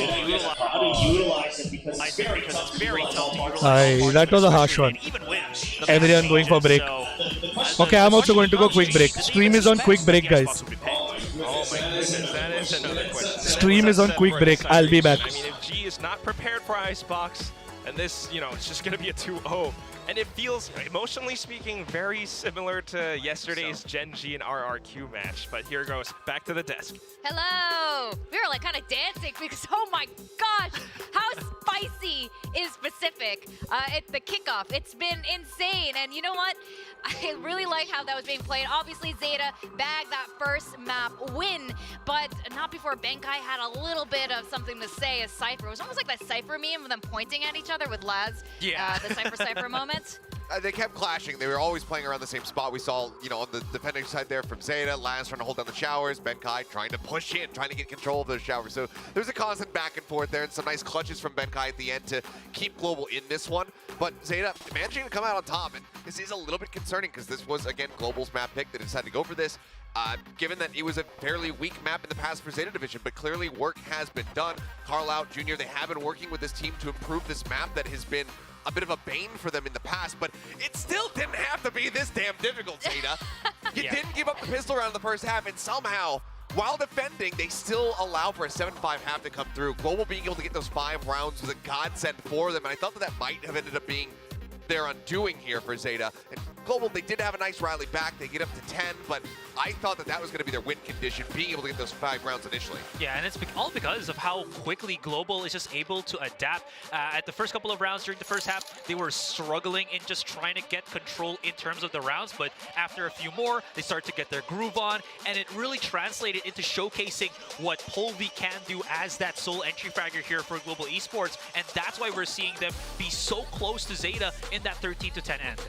how to utilize it because it's very tough to utilize. That was a harsh one. Everyone going for break. Okay, I'm also going to go quick break. Stream is on quick break, guys. Oh my goodness, that is another question. Stream is on quick break. I'll be back. I mean, if G is not prepared for Icebox, and this, it's just going to be a 2-0. And it feels, emotionally speaking, very similar to yesterday's Gen G and RRQ match. But here goes, back to the desk. Hello! We were like kind of dancing because, oh my gosh, how spicy is Pacific? The kickoff, it's been insane. And you know what? I really like how that was being played. Obviously, Zeta bagged that first map win, but not before Benkai had a little bit of something to say as Cypher. It was almost like that Cypher meme of them pointing at each other with Laz. Yeah. The Cypher moment. They kept clashing. They were always playing around the same spot. We saw, on the defending side there from Zeta, Laz trying to hold down the showers, Benkai trying to push in, trying to get control of those showers. So there's a constant back and forth there, and some nice clutches from Benkai at the end to keep Global in this one. But Zeta managing to come out on top, and this is a little bit concerning because this was, again, Global's map pick. They decided to go for this, given that it was a fairly weak map in the past for Zeta Division, but clearly work has been done. Carl Out Jr., they have been working with this team to improve this map that has been a bit of a bane for them in the past, but it still didn't have to be this damn difficult, Zeta. You didn't give up the pistol round in the first half, and somehow, while defending, they still allow for a 7-5 half to come through. Global being able to get those 5 rounds was a godsend for them, and I thought that might have ended up being their undoing here for Zeta. And Global, they did have a nice rally back. They get up to 10, but I thought that was going to be their win condition, being able to get those 5 rounds initially. Yeah, and it's all because of how quickly Global is just able to adapt. At the first couple of rounds during the first half, they were struggling in just trying to get control in terms of the rounds, but after a few more, they start to get their groove on, and it really translated into showcasing what Polvi can do as that sole entry fragger here for Global Esports, and that's why we're seeing them be so close to Zeta in that 13-10 end.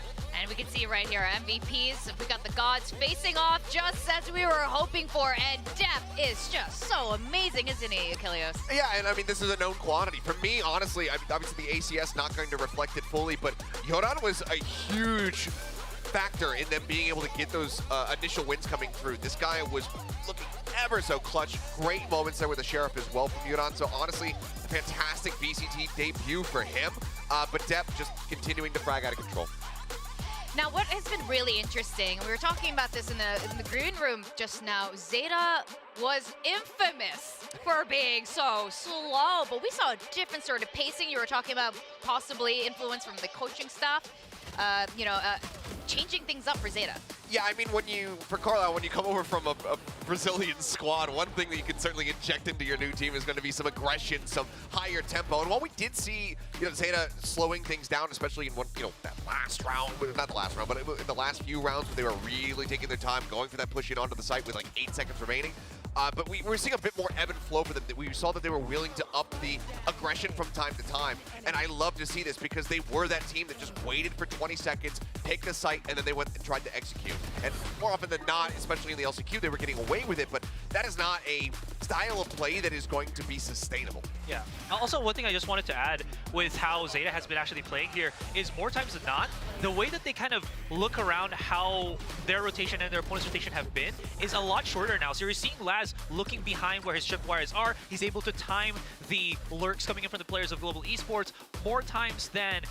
And we can see right here, MVPs, we got the gods facing off just as we were hoping for, and Depp is just so amazing, isn't he, Achilles? Yeah, and I mean, this is a known quantity. For me, honestly, obviously the ACS not going to reflect it fully, but Yoran was a huge factor in them being able to get those initial wins coming through. This guy was looking ever so clutch. Great moments there with the Sheriff as well from Yoran. So honestly, a fantastic VCT debut for him, but Depp just continuing to frag out of control. Now, what has been really interesting, we were talking about this in the green room just now, Zeta was infamous for being so slow, but we saw a different sort of pacing. You were talking about possibly influence from the coaching staff, changing things up for Zeta. Yeah, I mean, for Carlisle, when you come over from a Brazilian squad, one thing that you can certainly inject into your new team is going to be some aggression, some higher tempo. And while we did see, Zeta slowing things down, especially in that last round, not the last round, but in the last few rounds where they were really taking their time, going for that push in onto the site with like 8 seconds remaining. But we were seeing a bit more ebb and flow for them. We saw that they were willing to up the aggression from time to time. And I love to see this because they were that team that just waited for 20 seconds, take the site, and then they went and tried to execute. And more often than not, especially in the LCQ, they were getting away with it. But that is not a style of play that is going to be sustainable. Yeah. Also, one thing I just wanted to add with how Zeta has been actually playing here is more times than not, the way that they kind of look around how their rotation and their opponent's rotation have been is a lot shorter now. So you're seeing Laz looking behind where his tripwires are. He's able to time the lurks coming in from the players of Global Esports more times than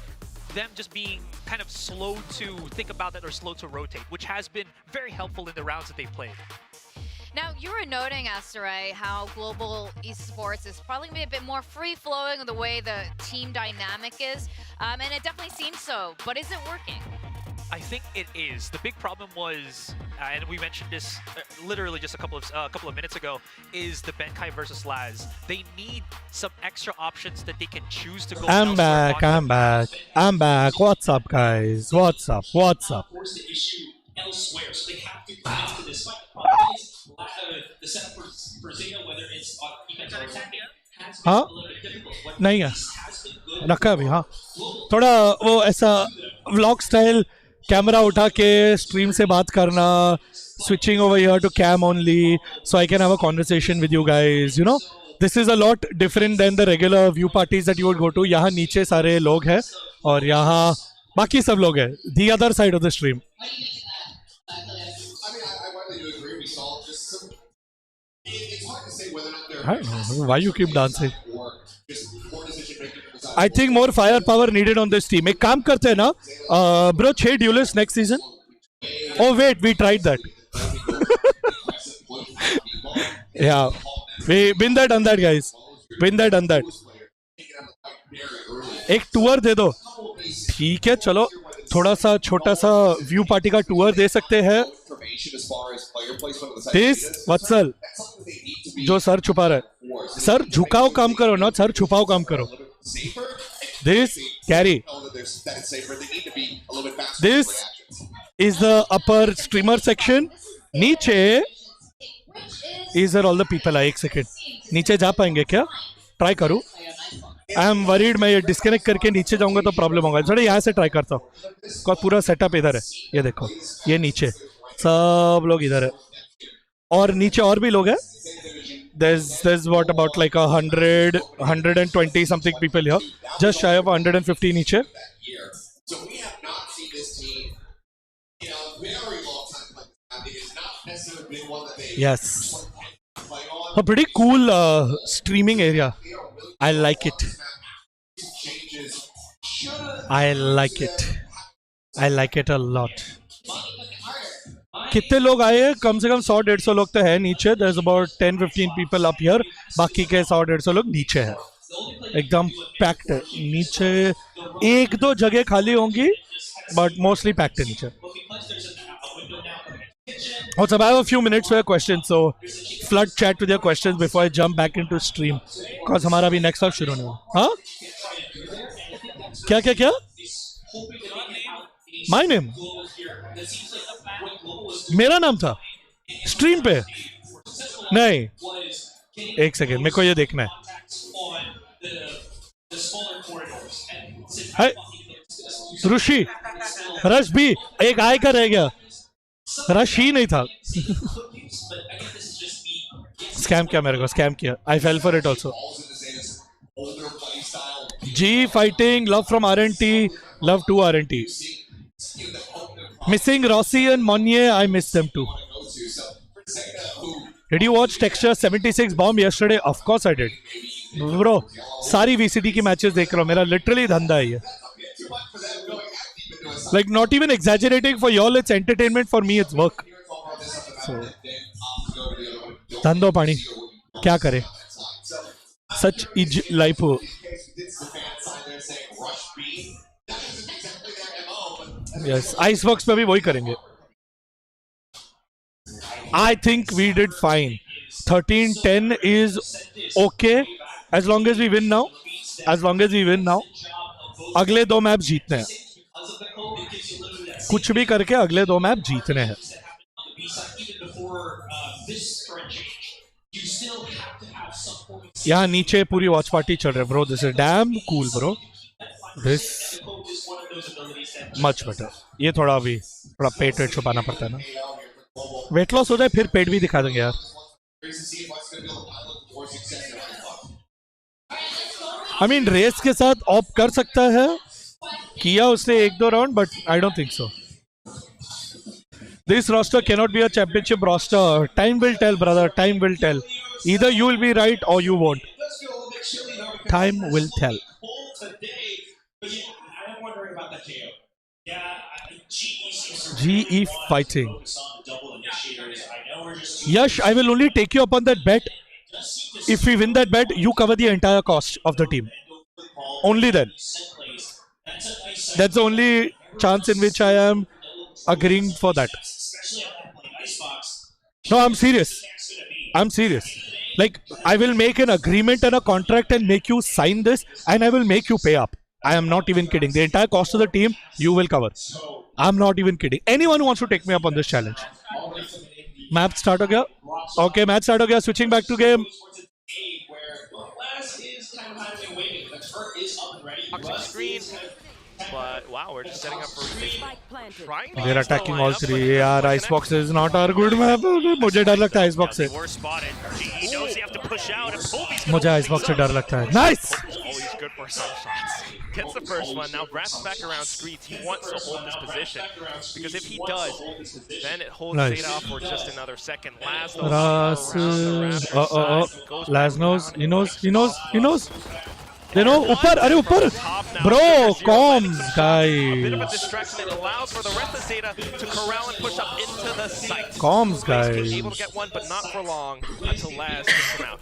them just being kind of slow to think about that or slow to rotate, which has been very helpful in the rounds that they've played. Now, you were noting, Asteray, how Global Esports is probably going to be a bit more free-flowing the way the team dynamic is, and it definitely seems so, but is it working? I think it is. The big problem was, and we mentioned this literally just a couple of minutes ago, is the Benkai versus Laz. They need some extra options that they can choose to go. I'm back. I'm back. What's up, guys? What's up? Force the issue elsewhere, so they have to commit to this fight. The problem is the setup for Zeta, whether it's on defense or attacking, has been a little bit difficult. What नहीं है has been good. रखा अभी हाँ थोड़ा वो ऐसा vlog style camera उठा के स्ट्रीम से बात करना switching over here to cam only so I can have a conversation with you guys, this is a lot different than the regular view parties that you would go to. यहाँ नीचे सारे लोग हैं और यहाँ बाकी सब लोग हैं, the other side of the stream. I mean, I widely do agree. We saw just some. It's hard to say whether or not they're. I don't know why you keep dancing. I think more firepower needed on this team. एक काम करते हैं ना, bro, 6 duelists next season. Oh wait, we tried that. Yeah, we been there, done that, guys. Been there, done that. एक tour दे दो. ठीक है, चलो थोड़ा सा छोटा सा व्यू पार्टी का टूर दे सकते हैं. दिस वत्सल जो सर छुपा रहा है, सर झुकाओ काम करो ना, सर छुपाओ काम करो. This carry. This is the upper streamer section. नीचे is there all the people. एक सेकेंड नीचे जा पाएंगे क्या? ट्राई करूँ. आई एम वरीड, मैं ये डिस्कनेक्ट करके नीचे जाऊंगा तो प्रॉब्लम होगा. थोड़ा यहाँ से ट्राई करता हूँ. पूरा सेटअप इधर है, ये देखो, ये नीचे सब लोग इधर है और नीचे और भी लोग हैं. There's what about like 120 something people here, just shy of 150 नीचे. So we have not seen this team in a very long time. It has not necessarily been one that they. Yes, a pretty cool streaming area. I like it. I like it. I like it a lot. कितने लोग आए हैं? कम से कम 100-150 लोग तो है नीचे. There's about 10-15 people up here. बाकी के 100-150 लोग नीचे हैं. एकदम पैक्ड है नीचे. एक दो जगह खाली होंगी, but mostly packed है नीचे. Also, I have a few minutes for your questions, so flood chat with your questions before I jump back into stream, because हमारा अभी next half शुरू होने वाला. हाँ? क्या क्या क्या? My name? मेरा नाम था स्ट्रीम पे? नहीं, एक सेकेंड, मेरे को ये देखना है. हाय ऋषि, रश भी एक आय का रह गया, रश ही नहीं था. स्कैम किया मेरे को, स्कैम किया. I fell for it also. G fighting, love from RNT, love to RNT. Missing Rossi and Monnier, I miss them too. Did you watch Texture 76 Bomb yesterday? Of course I did. Bro, सारी VCT की matches देख रहा हूँ. मेरा literally धंधा है ये. Like not even exaggerating, for y'all it's entertainment, for me it's work. So, धंधो पानी क्या करे? Such life हो. Yes, Icebox पे भी वही करेंगे. I think we did fine. 13-10 is okay as long as we win now. As long as we win now. अगले 2 मैच जीतने हैं. कुछ भी करके अगले 2 मैच जीतने हैं. यहाँ नीचे पूरी वॉच पार्टी चल रही है bro. This is damn cool bro. This much better. ये थोड़ा अभी थोड़ा पेट वेट छुपाना पड़ता है ना. वेट लॉस हो जाए फिर पेट भी दिखा देंगे यार. आई मीन रेस के साथ ऑप कर सकता है. किया उसने 1-2 round but I don't think so. This roster cannot be a championship roster. Time will tell, brother. Time will tell. Either you will be right or you won't. Time will tell. GE fighting. Yash, I will only take you up on that bet. If we win that bet, you cover the entire cost of the team. Only then. That's the only chance in which I am agreeing for that. No, I'm serious. I'm serious. Like, I will make an agreement and a contract and make you sign this, and I will make you pay up. I am not even kidding. The entire cost of the team, you will cover. I'm not even kidding. Anyone who wants to take me up on this challenge. Map start ho gaya. Okay, match start ho gaya. Switching back to game. Toxic screen. But wow, we're just setting up for They're attacking all three. यार Icebox is not our good map. मुझे डर लगता है Icebox से. मुझे Icebox से डर लगता है. Nice. Always good for some shots. Gets the first one. Now wraps back around screens. He wants to hold this position because if he does, then it holds Nice. Zeta up for just another second. Laz Laz knows. He knows. He knows. He knows. They know. ऊपर. अरे ऊपर. Bro, comms, guys. A bit of a distraction. It allows for the rest of Zeta to corral and push up into the site. Comms, guys. Able to get one, but not for long until Laz gets him out.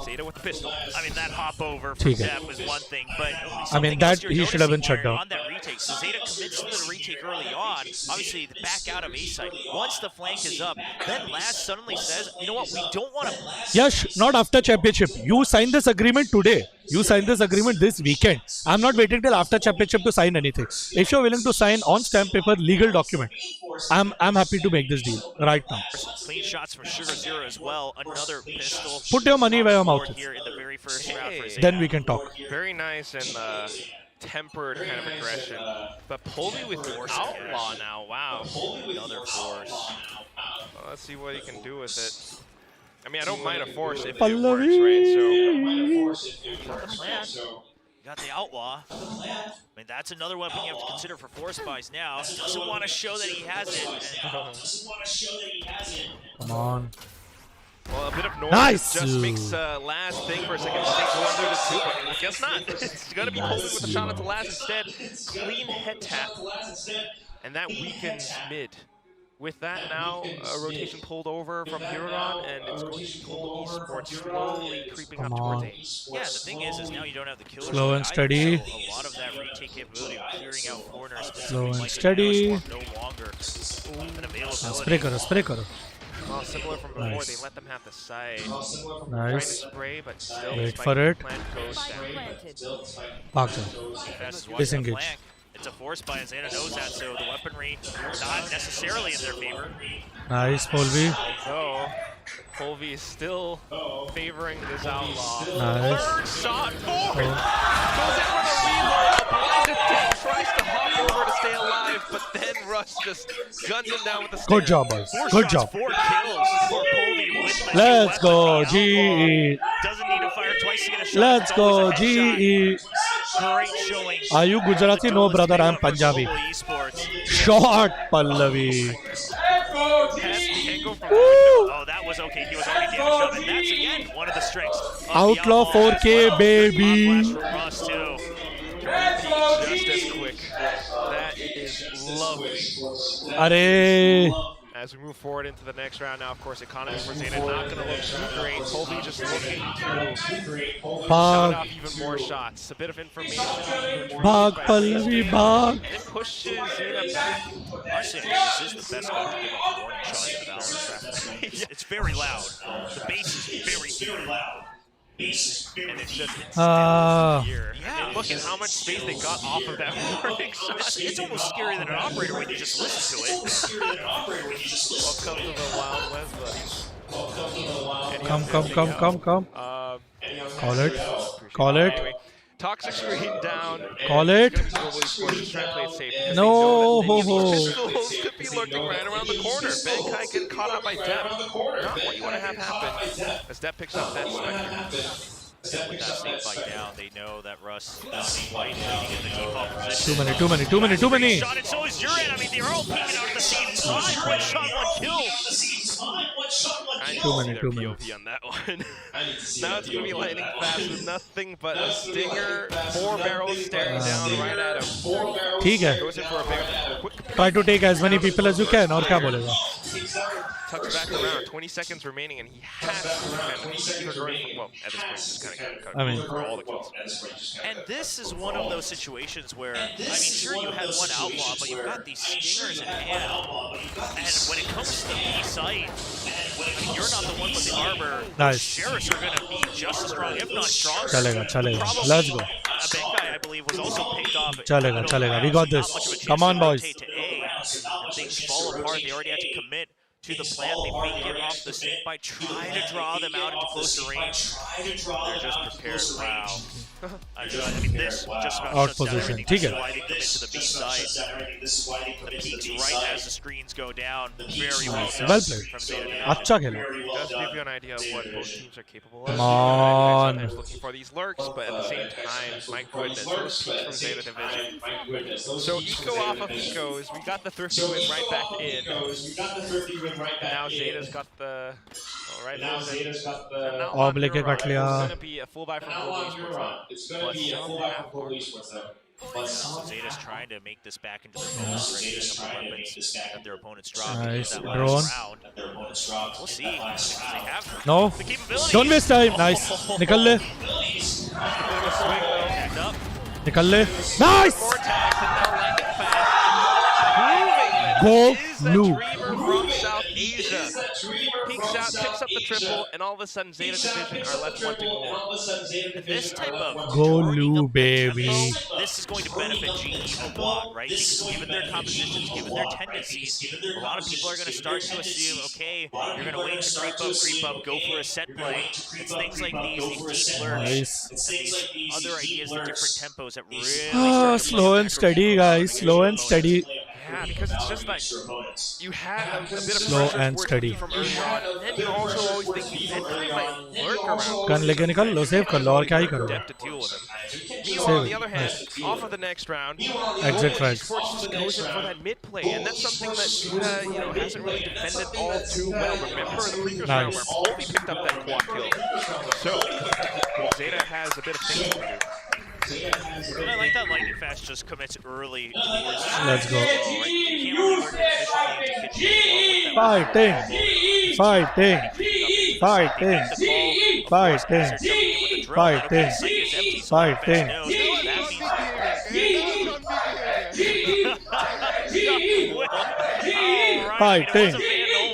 Zeta with the pistol. I mean, that hop over from Deb was one thing, but I mean, that he should have been shut down. on that retake. So Zeta commits to the retake early on. Obviously, the back out of A site. Once the flank is up, then Laz suddenly says, you know what, we don't want to... Yash, not after championship. You signed this agreement today. You signed this agreement this weekend. I'm not waiting till after championship to sign anything. If you're willing to sign on stamp paper legal document, I'm happy to make this deal right now. Clean shots for Sugar Zero as well. Another pistol. Put your money where your mouth is. Here in the very first round for Zeta. Then we can talk. Very nice and tempered kind of aggression. But Polvi with Force Outlaw now. Wow. Another force. Well, let's see what he can do with it. I mean, I don't mind a force if it works, right? So, you got the Outlaw. I mean, that's another weapon you have to consider for force buys now. Doesn't want to show that he has it. Come on. Well, a bit of noise Nice. just makes Laz think for a second. I think go under the two, but I guess not. It's going to be Polvi with a shot onto Laz instead. Clean head tap. And that weakens mid. With that now, a rotation pulled over from Huron, and it's going to Global Esports slowly creeping up towards A. Yeah, the thing is now you don't have the killer. Slow and steady. So a lot of that retake capability of clearing out corners. Slow and steady. No longer an availability. Spray karo, spray karo. Well, similar from before, Nice. they let them have the side. Nice. Trying to spray, but still, Wait the for it. plan goes down. भाग जाओ. Disengage. It's a force buy, and Zeta knows that, so the weaponry not necessarily in their favor. Nice, Polvi. So, Polvi is still favoring this outlaw. Nice. Third shot forward! Goes in for the reload, a blinded Dick tries to hop over to stay alive, but then Rush just guns him down with the Good stairs. job, boys. Four Good shots, job. 4 kills for Polvi with the Let's new go, weapon. GE. Doesn't need to fire twice to get a shot. Let's It's always go, a headshot. GE. Great showing. Are you Gujarati? No, brother, I'm Punjabi. Short Pallavi. Oh, that was okay. He was already damaged up, and that's again one of the strengths. Outlaw 4K, baby. Just as quick. That is lovely. Arey. as we move forward into the next round now, of course, economy for Zeta not going to look too great. Colby just looking to shut off even more shots. A bit of information. Bhag, Pallavi, bhag. And it pushes Zeta back. Honestly, I think this is the best gun to give off warning shots to the balance track. It's very loud. The bass is very loud. And it's just Ah. yeah, look at how much space they got off of that warning shot. It's almost scarier than an operator when you just listen to it. Welcome to the Wild West, buddy. Come. Call it. Call it. Anyway, toxic screen down. Call it. Just trying to play it safe. because No. they know that these pistols could be lurking right around the corner. Benkai getting caught out by Depp. Not what you want to have happen. As Depp picks up that Spectre. With that sneak fight down, they know that Russ is fighting in the default position. Too many. Shot, and so is Uran. I mean, they're all peeking out at the same time. One shot, one kill. I Too need many. POV on that one. Now it's going to be lightning fast with nothing but a stinger, 4 barrels staring down right at him. ठीक है. Goes in for a big quick Try to take as many people as you can. और क्या बोलेगा? tucks back around. 20 seconds remaining, and he has to defend. Well, at this point, just kind of I mean, for all the kills. And this is one of those situations where, I mean, sure, you had one outlaw, but you've got these stingers in hand. And when it comes to the B site, I mean, you're not the one with the armor. Nice. Sheriffs are going to be just as strong, if not stronger. चलेगा. Let's go. Benkai, I believe, was also picked off. चलेगा. We got this. Come on, boys. And things fall apart. They already had to commit to the plant. They fake it off the sneak by trying to draw them out into closer range. They're just prepared. Wow. I mean, this just about Out shuts down position. everything. ठीक This is है. why they commit to the B side. The peaks right as the screens go down. Very well done Well played. from Zeta. अच्छा खेला. It does give you an idea of what both teams are capable of. Come on. Sometimes looking for these lurks, but at the same time, my goodness, those peaks from Zeta Division. So Eco off of Ecos, we got the thrifty win right back in. And now Zeta's got the... Alright, now Zeta's got the... Ob लेके cut लिया. It's going to be a full buy from Global Esports. It's going to be a full buy from Global Esports. So Zeta's trying to make this back into the round, picking up the weapons that their opponents drop. Nice. That Drone. last round. We'll see. Because they have No. the capabilities. Don't waste time. Nice. निकल ले. निकल ले. Nice. Go blue. From South Asia. Peeks out, picks up the triple, and all of a sudden Zeta Division are left wanting more. This type of Go blue, baby. this is going to benefit GE a lot, right? Because given their compositions, given their tendencies, a lot of people are going to start to assume, okay, you're going to wait to creep up, go for a set play. It's things like these deep lurks, Nice. and these other ideas, the different tempos that really Ah, start to slow and steady, guys. Slow and steady. Yeah, because it's just like you had a bit of Slow pressure and towards steady. him from early on, and then you're also always thinking Benkai might lurk around. Gun लेके निकल लो, save कर लो और क्या ही करोगे. Depth to deal with him. Meanwhile, on the other hand, off of the next round, Exit frags. Esports just goes in for that mid play, and that's something that Zeta, hasn't really defended all too well. Remember the previous round where Colby picked up that quad kill. So Zeta has a bit of thinking to do. And I like that Lightning Fast just commits early towards Let's go. You can't really work efficiently into kitchen with that.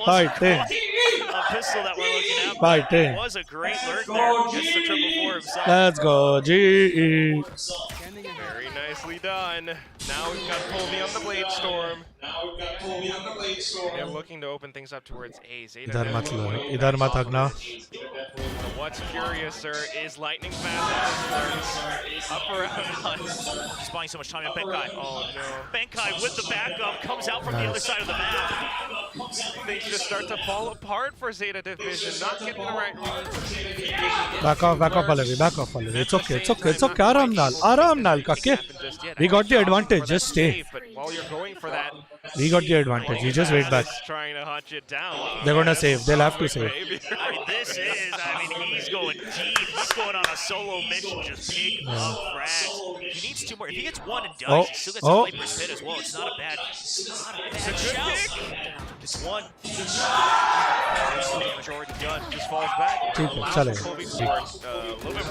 Fighting. A pistol that we're looking at. Fighting. It was a great lurk there. Gets the triple for himself. Let's go, GE. Very nicely done. Now we've got Colby on the Blade Storm. They're looking to open things up towards A. Zeta इधर मत लो, has इधर मत हगना. What's curiouser is Lightning Fast up around. He's buying so much time in Benkai. Oh no. Benkai with the backup comes out from the other side of the map. Things just start to fall apart for Zeta Division. Not getting the right reads. Back off, Pallavi, back off, Pallavi. It's okay. Aram nal, kake. We got the advantage, just stay. But while you're going for that, We got the advantage, we just wait back. trying to hunt it down. They're gonna save, they'll have to save. I mean, he's going deep. He's going on a solo mission, just pick up frags. He needs two more. If he gets one and does, he still gets a Viper's Pit as well. It's not a bad shout. Just one. Damage already done. Just falls back.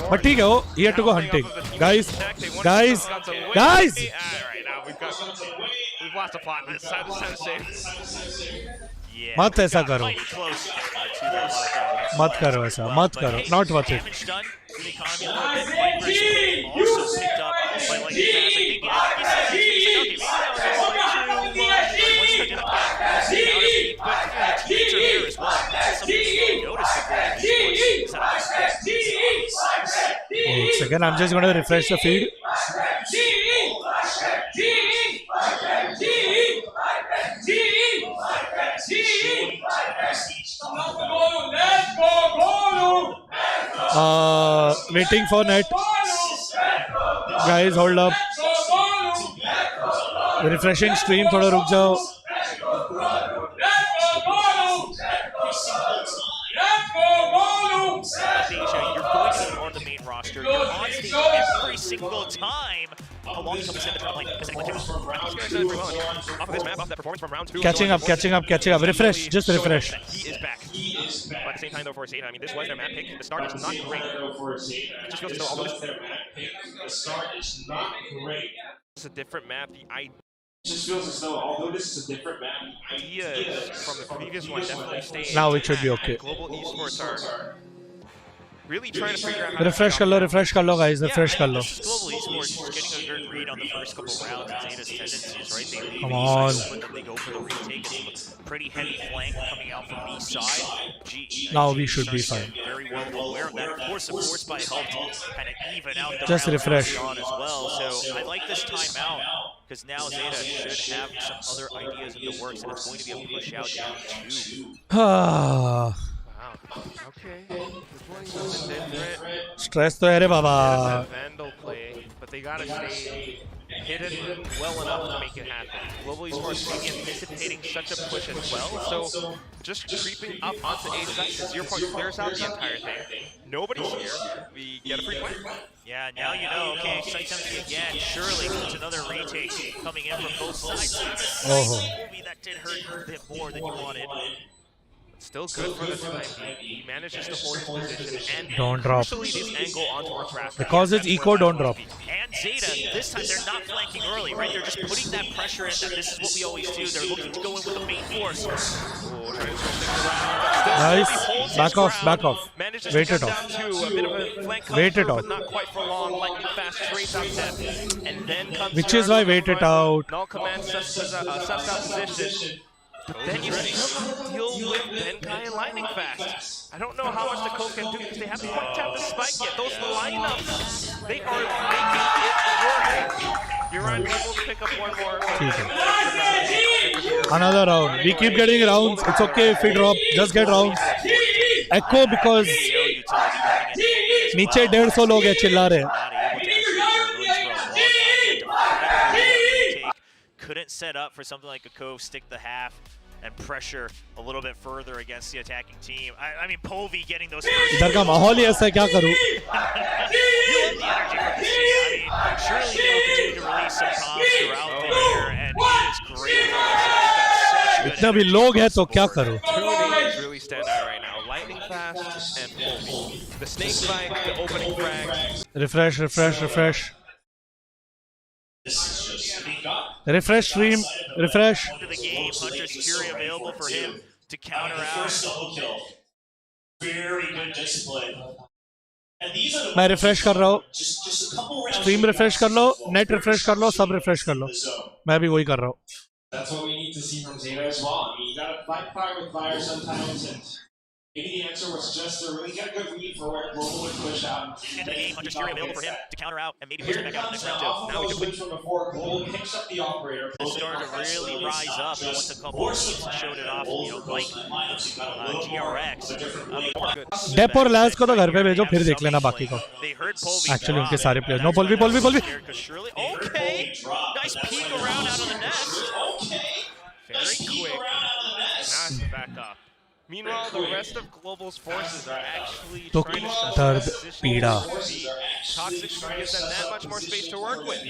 But ठीक है वो he had to go hunting. Guys. Alright, now we've lost a plot. It's time to save. मत ऐसा करो. मत करो ऐसा. मत करो. Not worth it. Wait a second, I'm just going to refresh the feed. Waiting for net. Guys, hold up. Refreshing stream, थोड़ा रुक जाओ. You're on stage every single time. How long can we set the trap line? Off of this map, off that performance from round 2. Catching up. Refresh, just refresh. He is back. But at the same time, though, for Zeta, I mean, this was their map pick. The start is not great. It just feels as though, although this is a different map, the ideas from the previous one definitely stay. Now it should be okay. Global Esports are really trying to figure out how refresh कर लो guys, refresh कर लो. Global Esports is getting a good read on the first couple rounds of Zeta's tendencies, right? They leave Come A on. side open, then they go for the retake. It's a pretty heavy flank coming out from B side. Now we should be fine. Very well aware of that. Of course, by help to kind of even out the Just rounds refresh. on as well. So I like this timeout because now Zeta should have some other ideas in the works, and it's going to be a push out down 2. Okay. Stress तो है रे बाबा. Vandal play, but they gotta stay hidden well enough to make it happen. Global Esports may be anticipating such a push as well, so just creeping up onto A side because your part clears out the entire thing. Nobody's here. We get a free point. Yeah, now you know. Okay, sight empty again. Surely it's another retake coming in from both sides. Maybe that did hurt a bit more than you wanted. Still good for the time. He manages to hold his position and Don't drop. this angle onto our traffic. Because it's eco, don't drop. And Zeta, this time they're not flanking early, right? They're just putting that pressure in that this is what we always do. They're looking to go in with the main force. Nice. Back off. Wait it off. Wait it off. Not quite for long. Lightning fast straight out depth. And then comes Which is why wait it out. Null command suss out position. But then you still deal with Benkai and Lightning Fast. I don't know how much the Coke can do because they haven't quite tapped the spike yet. Those lineups, they are making it work. You're unable to pick up one more. Another round. We keep getting rounds. It's okay if we drop. Just get rounds. Echo because नीचे 150 लोग हैं चिल्ला रहे हैं. Couldn't set up for something like a Cove, stick the half, and pressure a little bit further against the attacking team. I mean, Povey getting those first. इधर का माहौल ही ऐसा है, क्या करूं? You love the energy from this team. I mean, surely they will continue to release some comms throughout the year, and it is great. इतना भी लोग हैं तो क्या करूं? Two names really stand out right now: Lightning Fast and Povey. The snake spike, the opening frag. Refresh. Refresh stream. Refresh. To the game, Hunter's Fury available for him to counter out. Very good discipline. And these are the मैं refresh कर रहा हूँ. just a couple rounds. Stream refresh कर लो, net refresh कर लो, सब refresh कर लो. मैं भी वही कर रहा हूँ. That's what we need to see from Zeta as well. I mean, you gotta fight fire with fire sometimes, and maybe the answer was just to really get a good read for where Global would push out. Into the game, Hunter's Fury available for him to counter out and maybe push him back out in the next round too. Now we just from before, Global picks up the operator. It started to really rise up, and once a couple of teams showed it off, you know, like GRX. डेप और लैस को तो घर पे भेजो, फिर देख लेना बाकी को. Actually उनके सारे players. No, Polvi. Okay, nice peek around out of the nest. Very quick. Nice back up. Meanwhile, the rest of Global's forces are actually तो trying to दर्द position पीड़ा Toxic gives them that much more space to work with.